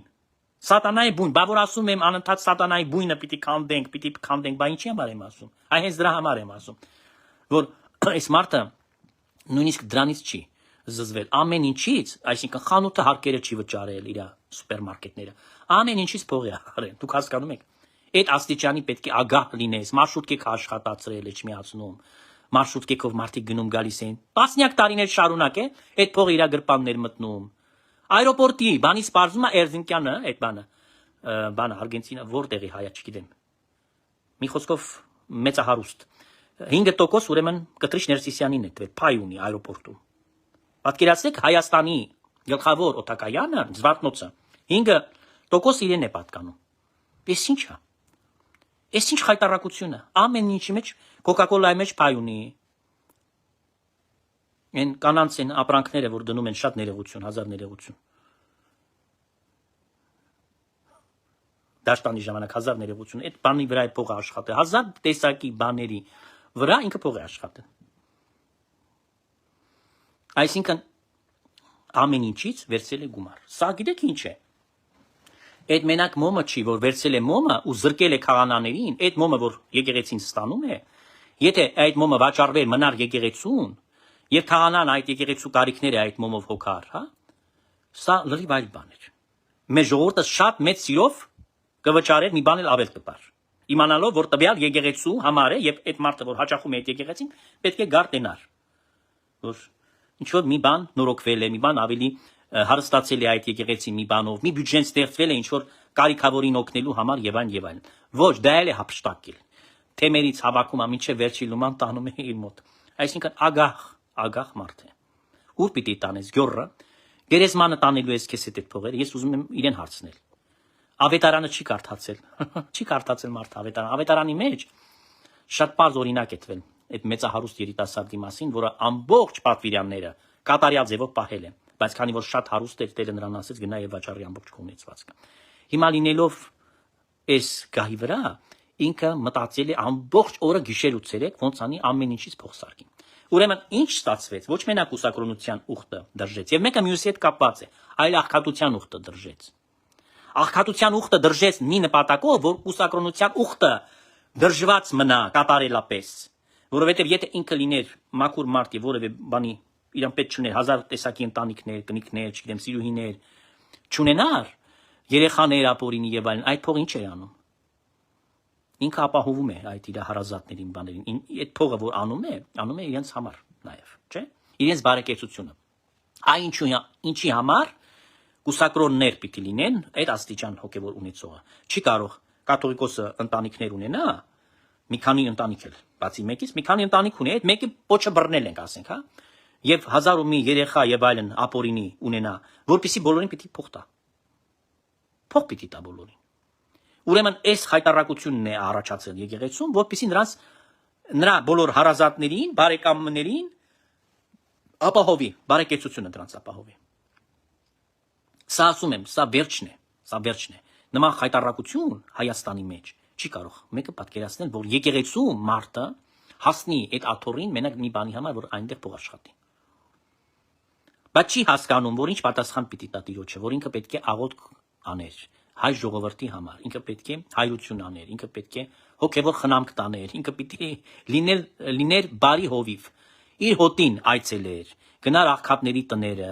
սատանայի բույն, բա որ ասում եմ անընդհատ սատանայի բույնը պիտի քանդենք, բա ինչի համար եմ ասում։ Այ հենց դրա համար եմ ասում, որ այս մարդը նույնիսկ դրանից չի զզվել ամեն ինչից, այսինքն խանութը հարկերը չի վճարել իր սուպերմարկետները, ամեն ինչից փող է արել, դուք հասկանում եք։ Այդ աստիճանի պետք է ագահ լինես, մարշրուտկեք աշխատացրել Էջմիածնում, մարշրուտկեքով մարդիկ գնում գալիս են, տասնյակ տարիներ շարունակ է, այդ փողը իր գրպաններ մտնում։ Այրոպորտի բանից սպարզում է Էրզինկյանը, այդ բանը Արգենտինա որտեղի հայա չգիտեմ։ Մի խոսքով մեծահարուստ 5% ուրեմն Կտրիշ Ներսիսյանին է տվել, փայ ունի այրոպորտում։ Պատկերացրեք Հայաստանի գլխավոր օդակայանը, Զվարթնոցը 5% իրեն է պատկանում։ Էս ի՞նչ է։ Էս ինչ խայտարակություն է։ Ամեն ինչի մեջ Coca-Cola-ի մեջ փայ ունի։ Այն կանանց են ապրանքները, որ դնում են շատ ներողություն, հազար ներողություն։ Դաշտանի ժամանակ հազար ներողություն, այդ բանի վրա է փողը աշխատել, հազար տեսակի բաների վրա ինքը փող է աշխատել։ Այսինքն ամեն ինչից վերցել է գումար։ Սա գիտեք ինչ է։ Այդ մենակ մոմը չի, որ վերցել է մոմը ու զրկել է քահանաներին, այդ մոմը, որ եկեղեցին ստանում է, եթե այդ մոմը վաճառվեր մնար եկեղեցուն, եւ քահանան այդ եկեղեցու կարիքները այդ մոմով հոգար, հա։ Սա լրիվ այլ բան էր։ Մեր ժողովուրդը շատ մեծ սիրով կվճարեր մի բան էլ ավել կտար։ Իմանալով, որ տվյալ եկեղեցու համար է եւ այդ մարդը, որ հաճախում է այդ եկեղեցին, պետք է գարտենար։ Որ ինչ որ մի բան նորոգվել է, մի բան ավելի հարստացել է այդ եկեղեցին մի բանով, մի բյուջեն ստեղծվել է ինչ որ կարիքավորին օգնելու համար եւ այն եւ այլն։ Ոչ, դա էլ է հապշտակել։ Թեմերից հավաքում ամիջը վերջի լուման տանում է իր մոտ։ Այսինքն ագահ մարդ է։ Ուր պիտի տանես գյորը, գերեզմանը տանելու ես քեզ այդ փողերը, ես ուզում եմ իրեն հարցնել։ Ավետարանը չի կարդացել։ Չի կարդացել մարդ ավետարան։ Ավետարանի մեջ շատ པարզ օրինակ է տվել այդ մեծահարուստ երիտասարդի մասին, որը ամբողջ պատվիրանները կատարյալ ձևով պահել է, բայց քանի որ շատ հարուստ էր, Տերը նրան ասեց գնա եւ վաճառի ամբողջ ունեցվածքը։ Հիմա լինելով այս գահի վրա, ինքը մտածել է ամբողջ օրը գիշեր ու ցերեկ ոնց անի ամեն ինչից փող սարքի։ Ուրեմն ինչ ստացվեց, ոչ մենակ կուսակրոնության ուխտը դրժեց, եւ մեկը մյուսի հետ կապված է, այլ աղքատության ուխտը դրժեց։ Աղքատության ուխտը դրժեց մի նպատակով, որ կուսակրոնության ուխտը դրժված մնա կատարելապես, որովհետեւ եթե ինքը լիներ մաքուր մարդ եւ որևէ բանի իրան պետք չուներ, հազար տեսակի ընտանիքներ, կնիկներ, չգիտեմ, սիրուհիներ չունենար, երեխաներ, ապօրինի եւ այլն, այդ փողը ինչ է անում։ Ինքը ապահովում է այդ իր հարազատներին, բաներին, այդ փողը որ անում է իրենց համար նաեւ, չէ՞։ Իրենց բարեկեցությունը։ Այ ինչի համար կուսակրոններ պիտի լինեն այդ աստիճան հոգեվոր ունեցողը։ Չի կարող կաթողիկոսը ընտանիքներ ունենա, մի քանի ընտանիք էլ, բացի մեկից, մի քանի ընտանիք ունի, այդ մեկի պոչը բռնել ենք, ասենք, հա, եւ 1001 երեխա եւ այլն ապօրինի ունենա, որպեսզի բոլորին պիտի փող տա։ Փող պիտի տա բոլորին։ Ուրեմն այս խայտարակությունն է առաջացել եկեղեցում, որպեսզի նրա բոլոր հարազատներին, բարեկամներին ապահովի, բարեկեցությունը դրանց ապահովի։ Սա ասում եմ, սա վերջն է։ Նման խայտարակություն Հայաստանի մեջ չի կարող մեկը պատկերացնել, որ եկեղեցու մարդը հասնի այդ աթոռին մենակ մի բանի համար, որ այնտեղ փող աշխատի։ Բայց չի հասկանում, որ ինչ պատասխան պիտի տա Տիրոջը, որ ինքը պետք է աղոթք աներ հայ ժողովրդի համար, ինքը պետք է հայրություն աներ, ինքը պետք է հոգևոր խնամք տաներ, ինքը պիտի լիներ բարի հովիվ, իր հոտին այցելեր, գնար աղքատների տները։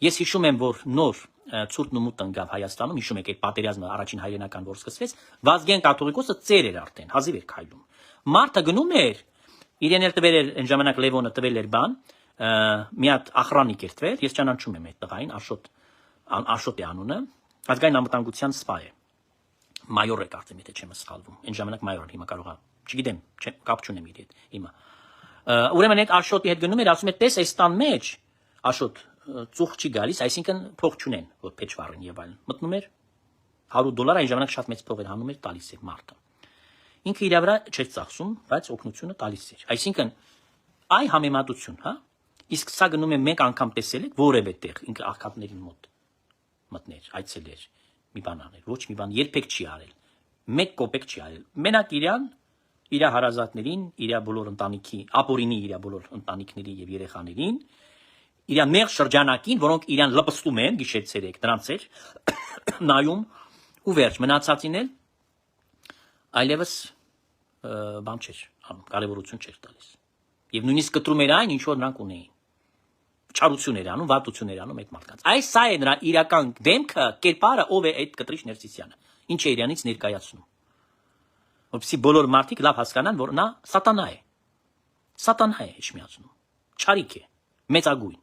Ես հիշում եմ, որ նոր ցուրտն ու մութն գավ Հայաստանում, հիշում եք այդ պատերազմը առաջին հայրենական որ սկսվեց, Վազգեն կաթողիկոսը ծեր էր արդեն, հազիվ էր քայլում։ Մարդը գնում էր, իրեն էլ տվել էր այն ժամանակ Լևոնը տվել էր բան, մի հատ ախրանիկ էր տվել, ես ճանաչում եմ այդ տղային, Աշոտ է անունը, ազգային անվտանգության սպա է։ Մայոր է կարծեմ, եթե չեմ սխալվում։ Այն ժամանակ մայոր էր, հիմա կարող է, չգիտեմ, կապ չունեմ իր հետ հիմա։ Ուրեմն այդ Աշոտի հետ գնում էր, ասում է, տես այս տան մեջ Աշոտ ծուխ չի գալիս, այսինքն փող չունեն, որ փեչվառեն եւ այլն։ Մտնում էր $100, այն ժամանակ շատ մեծ փող էր հանում էր, տալիս էր մարդը։ Ինքը իր վրա չէր ծախսում, բայց օգնությունը տալիս էր։ Այսինքն այ համեմատություն, հա։ Իսկ սա գնում է մեկ անգամ տեսել եք որևէ տեղ, ինքը աղքատներին մոտ մտներ, այցելեր, մի բան աներ, ոչ մի բան երբեք չի արել։ Մեկ կոպեկ չի արել։ Մենակ իր հարազատներին, իր բոլոր ընտանիքի, ապօրինի իր բոլոր ընտանիքների եւ երեխաներին, իր նեղ շրջանակին, որոնք իրան լպստում են, գիշեր-ցերեկ, դրանց էր նայում ու վերջ մնացածին էլ այլևս բան չէր անում, կարևորություն չէր տալիս։ Եվ նույնիսկ կտրում էր այն, ինչ որ նրանք ունեին։ Չարություն էր անում, վատություն էր անում այդ մարդկանց։ Այս սա է նրա իրական դեմքը, կերպարը, ով է այդ կտրիչ Ներսիսյանը։ Ինչ է իրանից ներկայացնում։ Որպեսզի բոլոր մարդիկ լավ հասկանան, որ նա սատանա է։ Սատանա է իջմիածնում։ Չարիք է, մեծագույն։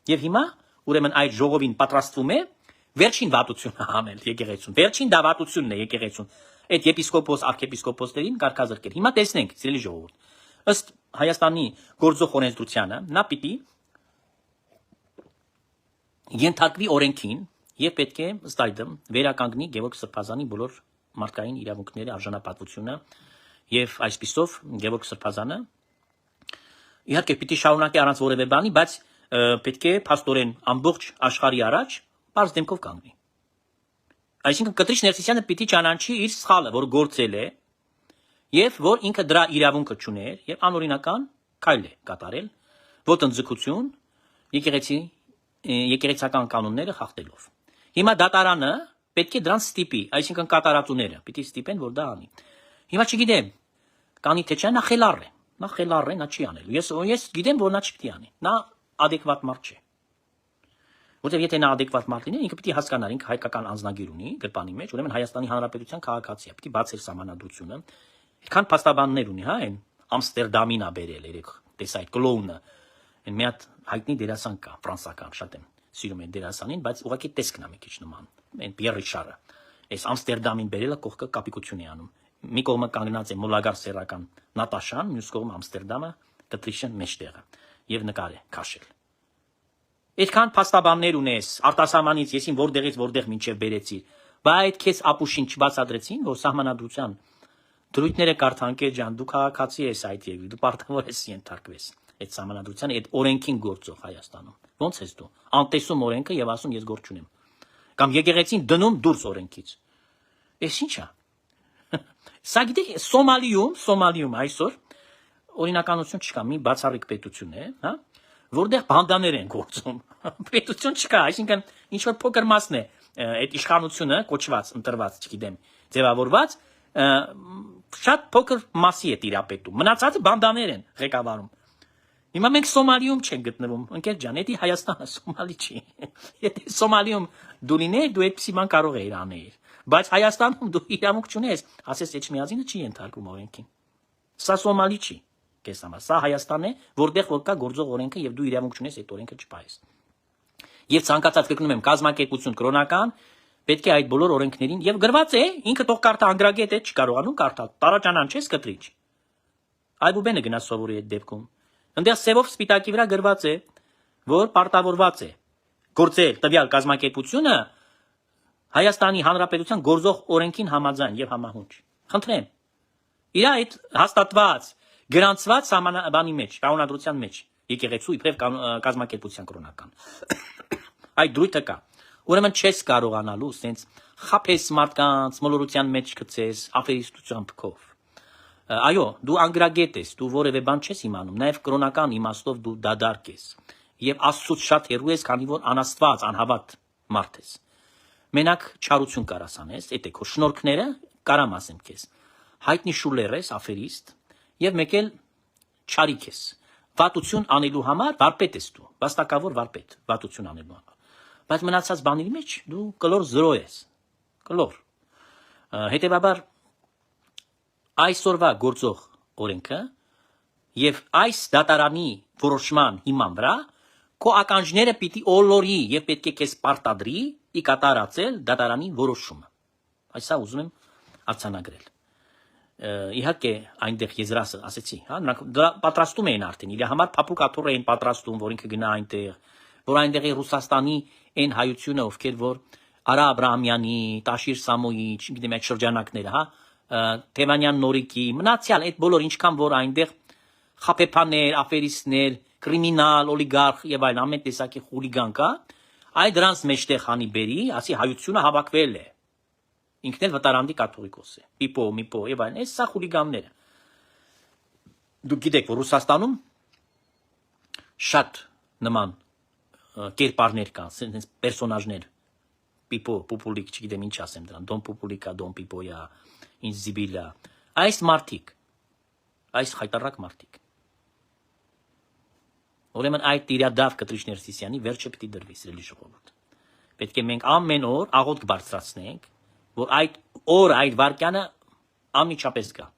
Եվ հիմա ուրեմն այդ ժողովին պատրաստվում է վերջին վատությունը անել եկեղեցուն։ Վերջին դավատությունն է եկեղեցուն։ Այդ եպիսկոպոս, արքեպիսկոպոսներին կարգազրկել։ Հիմա տեսնենք, սիրելի ժողովուրդ։ Ըստ Հայաստանի գործող օրենսդրությանը նա պիտի ենթարկվի օրենքին եւ պետք է ըստ այդմ վերականգնի Գևորգ Սրբազանի բոլոր մարդկային իրավունքների արժանապատվությունը եւ այսպիսով Գևորգ Սրբազանը իհարկե պիտի շարունակի առանց որևէ բանի, բայց պետք է փաստորեն ամբողջ աշխարհի առաջ բարձ դեմքով կանգնի։ Այսինքն կտրիչ Ներսիսյանը պիտի ճանաչի իր սխալը, որ գործել է եւ որ ինքը դրա իրավունքը չուներ եւ անօրինական քայլ է կատարել ոտնձգություն եկեղեցական կանոնները խախտելով։ Հիմա դատարանը պետք է դրան ստիպի, այսինքն կատարածուները պիտի ստիպեն, որ դա անի։ Հիմա չգիտեմ, կանի թե չէ, նա խելառ է, նա չի անելու։ Ես գիտեմ, որ նա չպիտի անի։ Նա adekvat մարդ չէ։ Որտեւ եթե նա adekvat մարդ լիներ, ինքը պիտի հասկանար, ինքը հայկական անձնագիր ունի գրպանի մեջ, ուրեմն Հայաստանի Հանրապետության քաղաքացի է, պիտի բացեր սահմանադրությունը։ Այդքան փաստաբաններ ունի, հա, այն Ամստերդամին է բերել երեք, տես այդ կլոունը։ Այն մի հատ հայտնի դերասան կա, ֆրանսական, շատ եմ սիրում այն դերասանին, բայց ուղղակի տեսքն է մի քիչ նման։ Այն Պիեր Ռիշարը։ Այս Ամստերդամին բերելը կողքը կապիկություն է անում։ Մի կողմը կանգնած է մոլագար սերական Նատաշան, մյուս կողմը Ամստերդամը, կտրիշը մեջտեղը եւ նկար է քաշել։ Այդքան փաստաբաններ ունես, արտասահմանից եսին որտեղից որտեղ մինչև բերեցի, բայց քեզ ապուշին չբացատրեցին, որ սահմանադրության դրույթները կարդանքեր ջան, դու քաղաքացի ես այդ երկրի, դու պարտավոր ես ենթարկվես այդ սահմանադրության, այդ օրենքին գործող Հայաստանում։ Ոնց ես դու անտեսում օրենքը եւ ասում ես գործ չունեմ։ Կամ եկեղեցին դնում դուրս օրենքից։ Էս ի՞նչ է։ Սա գիտեք, Սոմալիում այսօր օրինականություն չկա, մի բացառիկ պետություն է, հա, որտեղ բանդաներ են գործում։ Պետություն չկա, այսինքն ինչ որ փոքր մասն է այդ իշխանությունը կոչված, ընտրված, չգիտեմ, ձևավորված, շատ փոքր մասի է տիրապետում։ Մնացածը բանդաներ են ղեկավարում։ Հիմա մենք Սոմալիում չենք գտնվում, ընկեր ջան, դա Հայաստանը Սոմալի չի։ Եթե Սոմալիում դու լինեիր, դու այդպիսի բան կարող էիր անել, բայց Հայաստանում դու իրավունք չունես, ասես Էջմիածինը չի ենթարկում օրենքին։ Սա Սոմալի չի, քեզ համար, սա Հայաստան է, որտեղ որ կա գործող օրենքը եւ դու իրավունք չունես այդ օրենքը չփայես։ Եվ ցանկացած կրկնում եմ, կազմակերպություն կրոնական պետք է այդ բոլոր օրենքներին եւ գրված է, ինքը թող կարդա անգրագետ է, չի կարողանում կարդալ։ Տարաճանան չես կտրիչ։ Այբուբենը գնա սովորի այդ դեպքում։ Այնտեղ սևով սպիտակի վրա գրված է, որ պարտավորված է գործել տվյալ կազմակերպությունը Հայաստանի Հանրապետության գործող օրենքին համաձայն եւ համահունչ։ Խնդրեմ։ Իր այդ հաստատված, գրանցված սահմանաբանի մեջ, կանոնադրության մեջ, եկեղեցու իբրև կազմակերպության կրոնական։ Այդ դրույթը կա։ Ուրեմն չես կարողանալու սենց խափես մարդկանց մոլորության մեջ գցես աֆերիստությամբ քով։ Այո, դու անգրագետ ես, դու որևէ բան չես իմանում, նաև կրոնական իմաստով դու դադարք ես եւ Աստծուց շատ հեռու ես, քանի որ անաստված, անհավատ մարդ ես։ Մենակ չարություն կարաս անես, այդ է քո շնորհքները, կարամ ասեմ քեզ։ Հայտնի շուլեր ես, աֆերիստ, եւ մեկ էլ չարիք ես, վատություն անելու համար վարպետ ես դու, վաստակավոր վարպետ, վատություն անելու համար։ Բայց մնացած բաների մեջ դու կլոր 0 ես, կլոր։ Հետևաբար այսօրվա գործող օրենքը եւ այս դատարանի որոշման հիման վրա քո ականջները պիտի օլորի եւ պետք է քեզ պարտադրի ի կատարածել դատարանի որոշումը։ Այսա ուզում եմ արձանագրել։ Իհարկե այնտեղ եզրասը ասեցի, հա, նրանք դրա պատրաստում էին արդեն, իր համար փափուկ աթոռ էին պատրաստում, որ ինքը գնա այնտեղ, որ այնտեղի Ռուսաստանի այն հայությունը, ովքեր որ Արա Աբրահամյանի, Տաշիր Սամոյի, չգիտեմ այդ շրջանակները, հա, Թևանյան Նորիկի, մնացյալ այդ բոլոր ինչքան որ այնտեղ խապեփաներ, աֆերիստներ, կրիմինալ, օլիգարխ եւ այլն ամեն տեսակի խուլիգան կա, այդ դրանց մեջտեղ հանի բերի, ասի հայությունը հավաքվել է։ Ինքն էլ վտարանդի կաթողիկոս է։ Պիպո, միպո եւ այլն, այս սա խուլիգանները։ Դուք գիտեք, որ Ռուսաստանում շատ նման կերպարներ կան, sense պերսոնաժներ։ Պիպո, պուպուլիկ, չգիտեմ ինչ ասեմ դրան, դոն պուպուլիկա, դոն պիպոյա, ինչ զիբիլա։ Այս մարդիկ, այս խայտարակ մարդիկ։ Ուրեմն այդ իրադարձ Կտրիշներ Սիսյանի վերջը պիտի դրվի սիրելի ժողովուրդ։ Պետք է մենք ամեն օր աղոթք բարձրացնենք, որ այդ վարկյանը անմիջապես գա,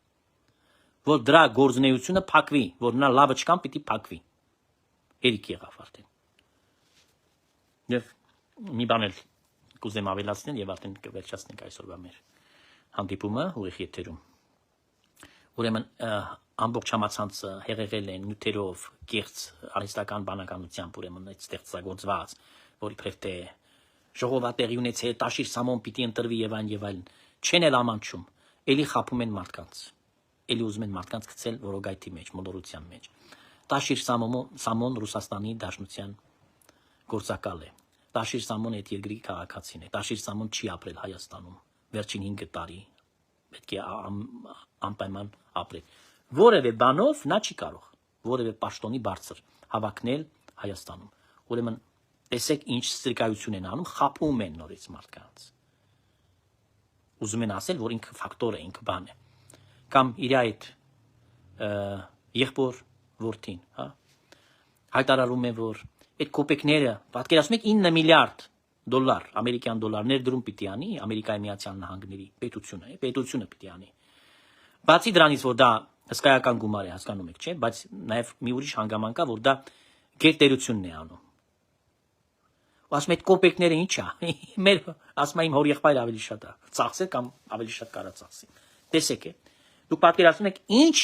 որ դրա գործունեությունը փակվի, որ նա լավը չկան պիտի փակվի։ Հերիք եղավ արդեն։ Եվ մի բան էլ կուզեմ ավելացնել եւ արդեն կվերջացնենք այսօրվա մեր հանդիպումը ուղիղ եթերում։ Ուրեմն ամբողջ համացանցը հեղեղել են նյութերով, կեղծ արհեստական բանականությամբ, ուրեմն այդ ստեղծագործված, որ իբրև թե ժողովատեղի ունեցել, Տաշիր Սամոն պիտի ընտրվի եւ այլն, չեն էլ ամանչում, էլի խափում են մարդկանց, էլի ուզում են մարդկանց գցել որոգայթի մեջ, մոլորության մեջ։ Տաշիր Սամոն Ռուսաստանի Դաշնության գործակալ է։ Տաշիր Սամոն այդ երկրի քաղաքացին է։ Տաշիր Սամոն չի ապրել Հայաստանում վերջին 5 տարի, պետք է անպայման ապրել։ Որևէ բանով նա չի կարող, որևէ պաշտոնի բարձր հավակնել Հայաստանում։ Ուրեմն տեսեք ինչ ստրկայություն են անում, խափում են նորից մարդկանց։ Ուզում են ասել, որ ինքը ֆակտոր է, ինքը բան է։ Կամ իր այդ եղբոր որդին, հա, հայտարարում է, որ այդ կոպեկները, պատկերացնում եք 9 միլիարդ դոլար, ամերիկյան դոլար ներդրում պիտի անի Ամերիկայի Միացյալ Նահանգների պետությունը, պետությունը պիտի անի։ Բացի դրանից, որ դա հսկայական գումար է, հասկանում եք, չէ՞, բայց նաև մի ուրիշ հանգաման կա, որ դա գերտերությունն է անում։ Ու ասում այդ կոպեկները ի՞նչ է։ Մեր ասում իմ հոր եղբայրը ավելի շատ է, ծախսել կամ ավելի շատ կարա ծախսի։ Տեսեք է։ Դուք պատկերացնում եք ինչ,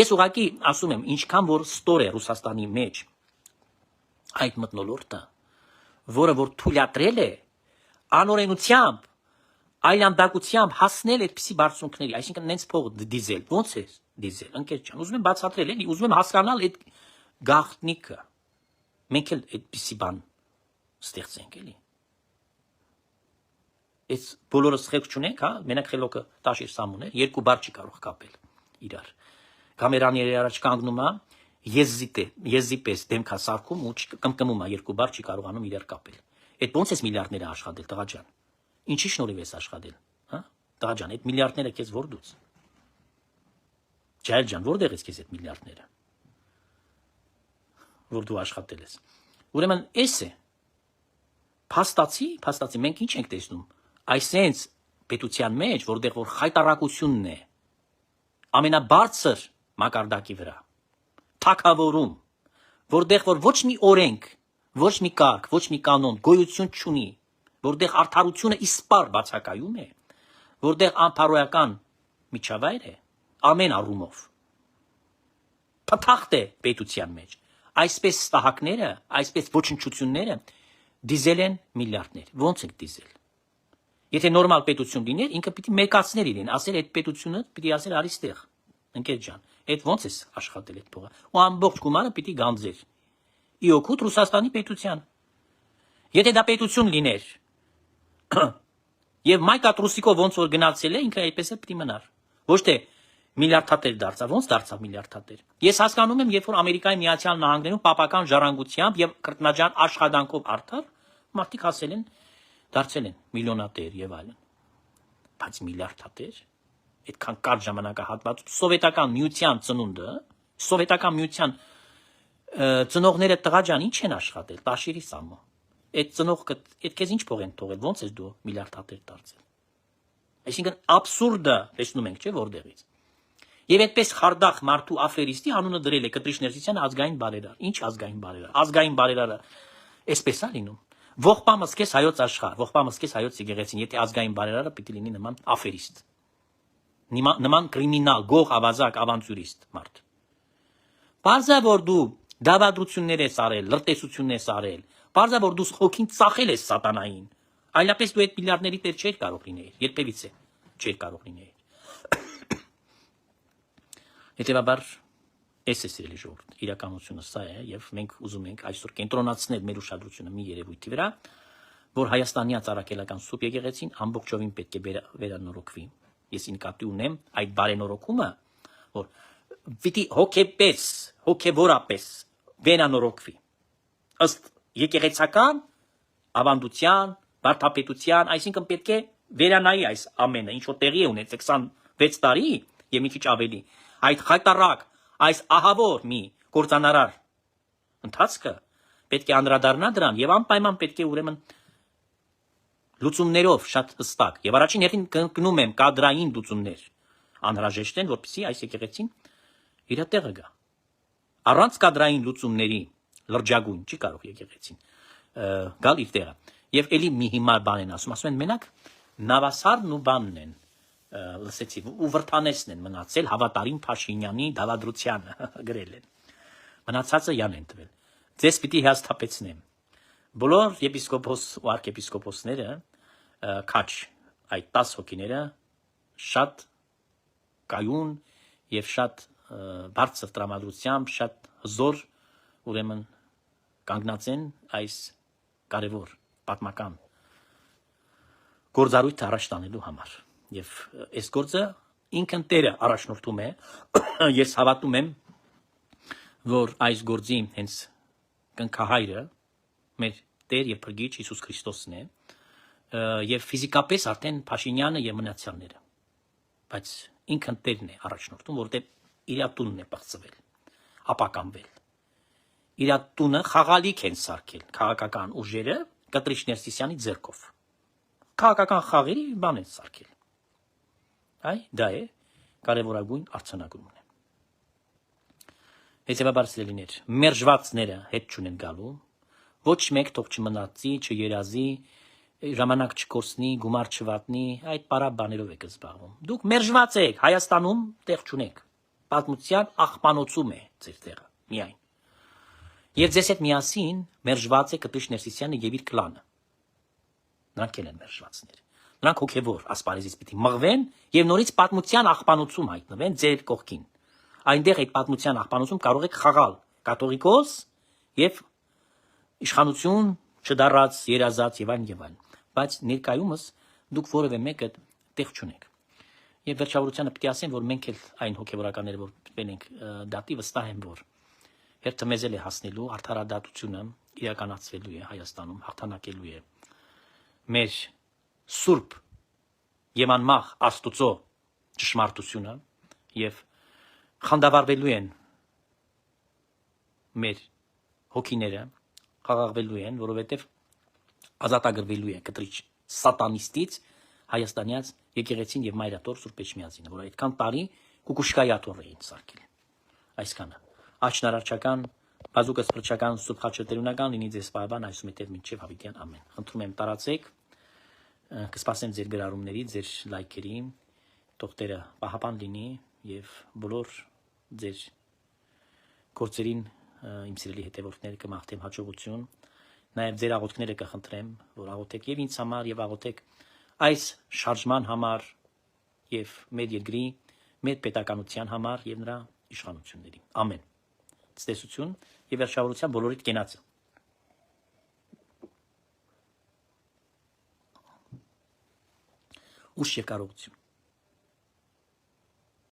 ես ուղղակի ասում եմ, ինչքան որ ստոր է Ռուսաստանի մեջ այդ մթնոլորտը, որը որ թույլատրել է անօրենությամբ, այլանդակությամբ հասնել այդպիսի բարձունքների, այսինքն նենց փող դիզել, ո՞նց է դիզել, ընկեր ջան, ուզում եմ բացատրել, էլի, ուզում եմ հասկանալ այդ գաղտնիքը։ Մենք էլ այդպիսի բան ստեղծենք, էլի։ Այս բոլորը խելք չունենք, հա, մենակ խելոքը Տաշիր Սամոն էր, երկու բառ չի կարող կապել իրար։ Կամերաների առաջ կանգնում է, եզի պես դեմքա սարքում ու կմկմում է, երկու բառ չի կարողանում իրար կապել։ Այդ ո՞նց ես միլիարդները աշխատել, տղա ջան։ Ինչի շնորհիվ ես աշխատել, հա? Տղա ջան, այդ միլիարդները քեզ որ դուց։ Ջայլ ջան, որտեղ ես քեզ այդ միլիարդները, որ դու աշխատել ես։ Ուրեմն էս է։ Փաստացի, մենք ինչ ենք տեսնում։ Այսենց պետության մեջ, որտեղ որ խայտարակությունն է ամենաբարձր մակարդակի վրա, թագավորում, որտեղ որ ոչ մի օրենք, ոչ մի կարգ, ոչ մի կանոն գոյություն չունի, որտեղ արդարությունը իսպար բացակայում է, որտեղ անփարոյական միջավայր է, ամեն առումով։ Փթախտ է պետության մեջ։ Այսպես ստահակները, այսպես ոչնչությունները դիզել են միլիարդներ։ Ոնց ենք դիզել։ Եթե նորմալ պետություն լիներ, ինքը պիտի մեկացներ իրեն, ասել այդ պետությունը պիտի ասել արի ստեղ։ Ընկեր ջան, այդ ոնց է աշխատել այդ փողը։ Ու ամբողջ գումարը պիտի գանձեր։ Ի օգուտ Ռուսաստանի պետության։ Եթե դա պետություն լիներ, եւ Մայկա Տրուսիկով ոնց որ գնացել է, ինքը այդպես է պիտի մնար։ Ոչ թե միլիարդատեր դարձավ, ոնց դարձավ միլիարդատեր։ Ես հասկանում եմ, երբ որ Ամերիկայի Միացյալ Նահանգներում պապական ժառանգությամբ եւ կրտնաջան աշխատանքով արդար մարդիկ հասել են, դարձել են միլիոնատեր եւ այլն։ Բայց միլիարդատեր, այդքան կարճ ժամանակահատվածում սովետական միության ծնունդը, սովետական միության ծնողները տղա ջան ինչ են աշխատել, տաշիրի սամո։ Այդ ծնողքը այդ քեզ ինչ փող են թողել, ո՞նց ես դու միլիարդատեր դարձել։ Այսինքն աբսուրդը տեսնում ենք, չէ՞ որտեղից։ Եվ այդպես խարդախ մարդու աֆերիստի անունը դրել է Կտրիշներսիսյանը ազգային բարերար։ Ինչ ազգային բարերար։ Ազգային բարերարը այսպես է լինում։ Ողբամս քեզ հայոց աշխարհ, ողբամս քեզ հայոց եկեղեցին, եթե ազգային բարերարը պիտի լինի նման աֆերիստ։ Նման կրիմինալ, գող, ավազակ, ավանտյուրիստ մարդ։ Բարձա որ դու դավադրություններ ես արել, լրտեսություններ ես արել, բարձա որ դու հոգին ծախել ես սատանային, այլապես դու այդ միլիարդների տեր չէր կարող լինեիր, երբևիցե չէր կարող լինեիր։ Հետևաբար, այս է սիրելի ժողովուրդ, իրականությունը սա է, եւ մենք ուզում ենք այսօր կենտրոնացնել մեր ուշադրությունը մի երևույթի վրա, որ Հայաստանի ծառայական սուրբ եկեղեցին ամբողջովին պետք է վերանորոգվի։ Ես նկատի ունեմ այդ բարենորոգումը, որ պիտի հոգեվորապես վերանորոգվի։ Ըստ եկեղեցական ավանդության, վարդապետության, այսինքն պետք է վերանայի այս ամենը, ինչ որ տեղի է ունեցել 26 տարի եւ մի քիչ ավելի։ Այդ խայտարակ, այս ահավոր մի կործանարար ընթացքը պետք է անդրադառնա դրան եւ անպայման պետք է ուրեմն լուծումներով շատ հստակ եւ առաջին հերթին կրկնում եմ կադրային լուծումներ անհրաժեշտ են, որպեսզի այս եկեղեցին իր տեղը գա։ Առանց կադրային լուծումների լրջագույն չի կարող եկեղեցին գալ իր տեղը։ Եվ ելի մի հիմար բան են ասում են մենակ նավասարն ու բանն են լսեցի ու վրթանեսն են մնացել հավատարիմ Փաշինյանի դավադրությանը գրել են։ Մնացածը յան են տվել։ Ձեզ պիտի հաստատեցնեմ։ Բոլոր եպիսկոպոս ու arczepiskopոսները քաչ այդ 10 հոգիները շատ կայուն եւ շատ բարձր տրամադրությամբ շատ հզոր ուրեմն կանգնած են այս կարևոր պատմական գործառույթը առաջ տանելու համար եւ այս գործը ինքն Տերը առաջնորդում է ես հավատում եմ որ այս գործի հենց կնքահայրը մեր Տեր եւ Փրկիչ Հիսուս Քրիստոսն է եւ ֆիզիկապես արդեն Փաշինյանը եւ մնացյալները բայց ինքն Տերն է առաջնորդում որտեղ իր տունն է բացվել ապականվել իր տունը խաղալիք են սարքել քաղաքական ուժերը Կտրիշներսիսյանի ձեռքով քաղաքական խաղերի բան են սարքել այ դա է կարևորագույն արձանագրումն է հետեւաբար սիրելիներ մերժվածները հետ չունեն գալու ոչ մեկ թող չմնացի չերազի ժամանակ չկորցնի գումար չվատնի այդ պարաբաներով եք զբաղվում դուք մերժված եք Հայաստանում տեղ չունեք պատմության աղբանոցում է ձեր տեղը միայն եւ ձեզ հետ միասին մերժված է Կտրիշներսիսյանը եւ իր կլանը նրանք են մերժվածներ նրանք հոգեվոր ասպարեզից պիտի մղվեն եւ նորից պատմության աղբանոցում հայտնվեն ձեր կողքին այնտեղ այդ պատմության աղբանոցում կարող եք խաղալ կաթողիկոս եւ իշխանություն չդառած երազած եւ այլն բայց ներկայումս դուք որևէ մեկը տեղ չունեք եւ վերջավորությանը պիտի ասեմ որ մենք էլ այն հոգեվորականները որ պետք ենք դատի վստահ եմ որ հերթը մեզ էլ է հասնելու արդարադատությունը իրականացվելու է Հայաստանում հաղթանակելու է մեր սուրբ եւ անմահ Աստուծո ճշմարտությունը եւ խանդավառվելու են մեր հոգիները խաղաղվելու են որովհետեւ ազատագրվելու է կտրիչ սատանիստից Հայաստանյաց եկեղեցին եւ Մայրաթոր Սուրբ Էջմիածինը որ այդքան տարի կուկուշկայի աթոռ էին սարքել այսքանը աչնարարչական բազուկը սփռչական Սուրբ խաչատերունական լինի ձեզ պահպան այսու մետև մինչև հավիտյան ամեն խնդրում եմ տարածեք կսպասեմ ձեր գրառումների ձեր լայքերի թող Տերը պահապան լինի եւ բոլոր ձեր գործերին իմ սիրելի հետևորդները կմաղթեմ հաջողություն նաեւ ձեր աղոթքները կխնդրեմ որ աղոթեք եւ ինձ համար եւ աղոթեք այս շարժման համար եւ մեր երկրի մեր պետականության համար եւ նրա իշխանությունների ամեն ցտեսություն եւ վերջավորության բոլորիդ կենացը ուշ եւ կարողություն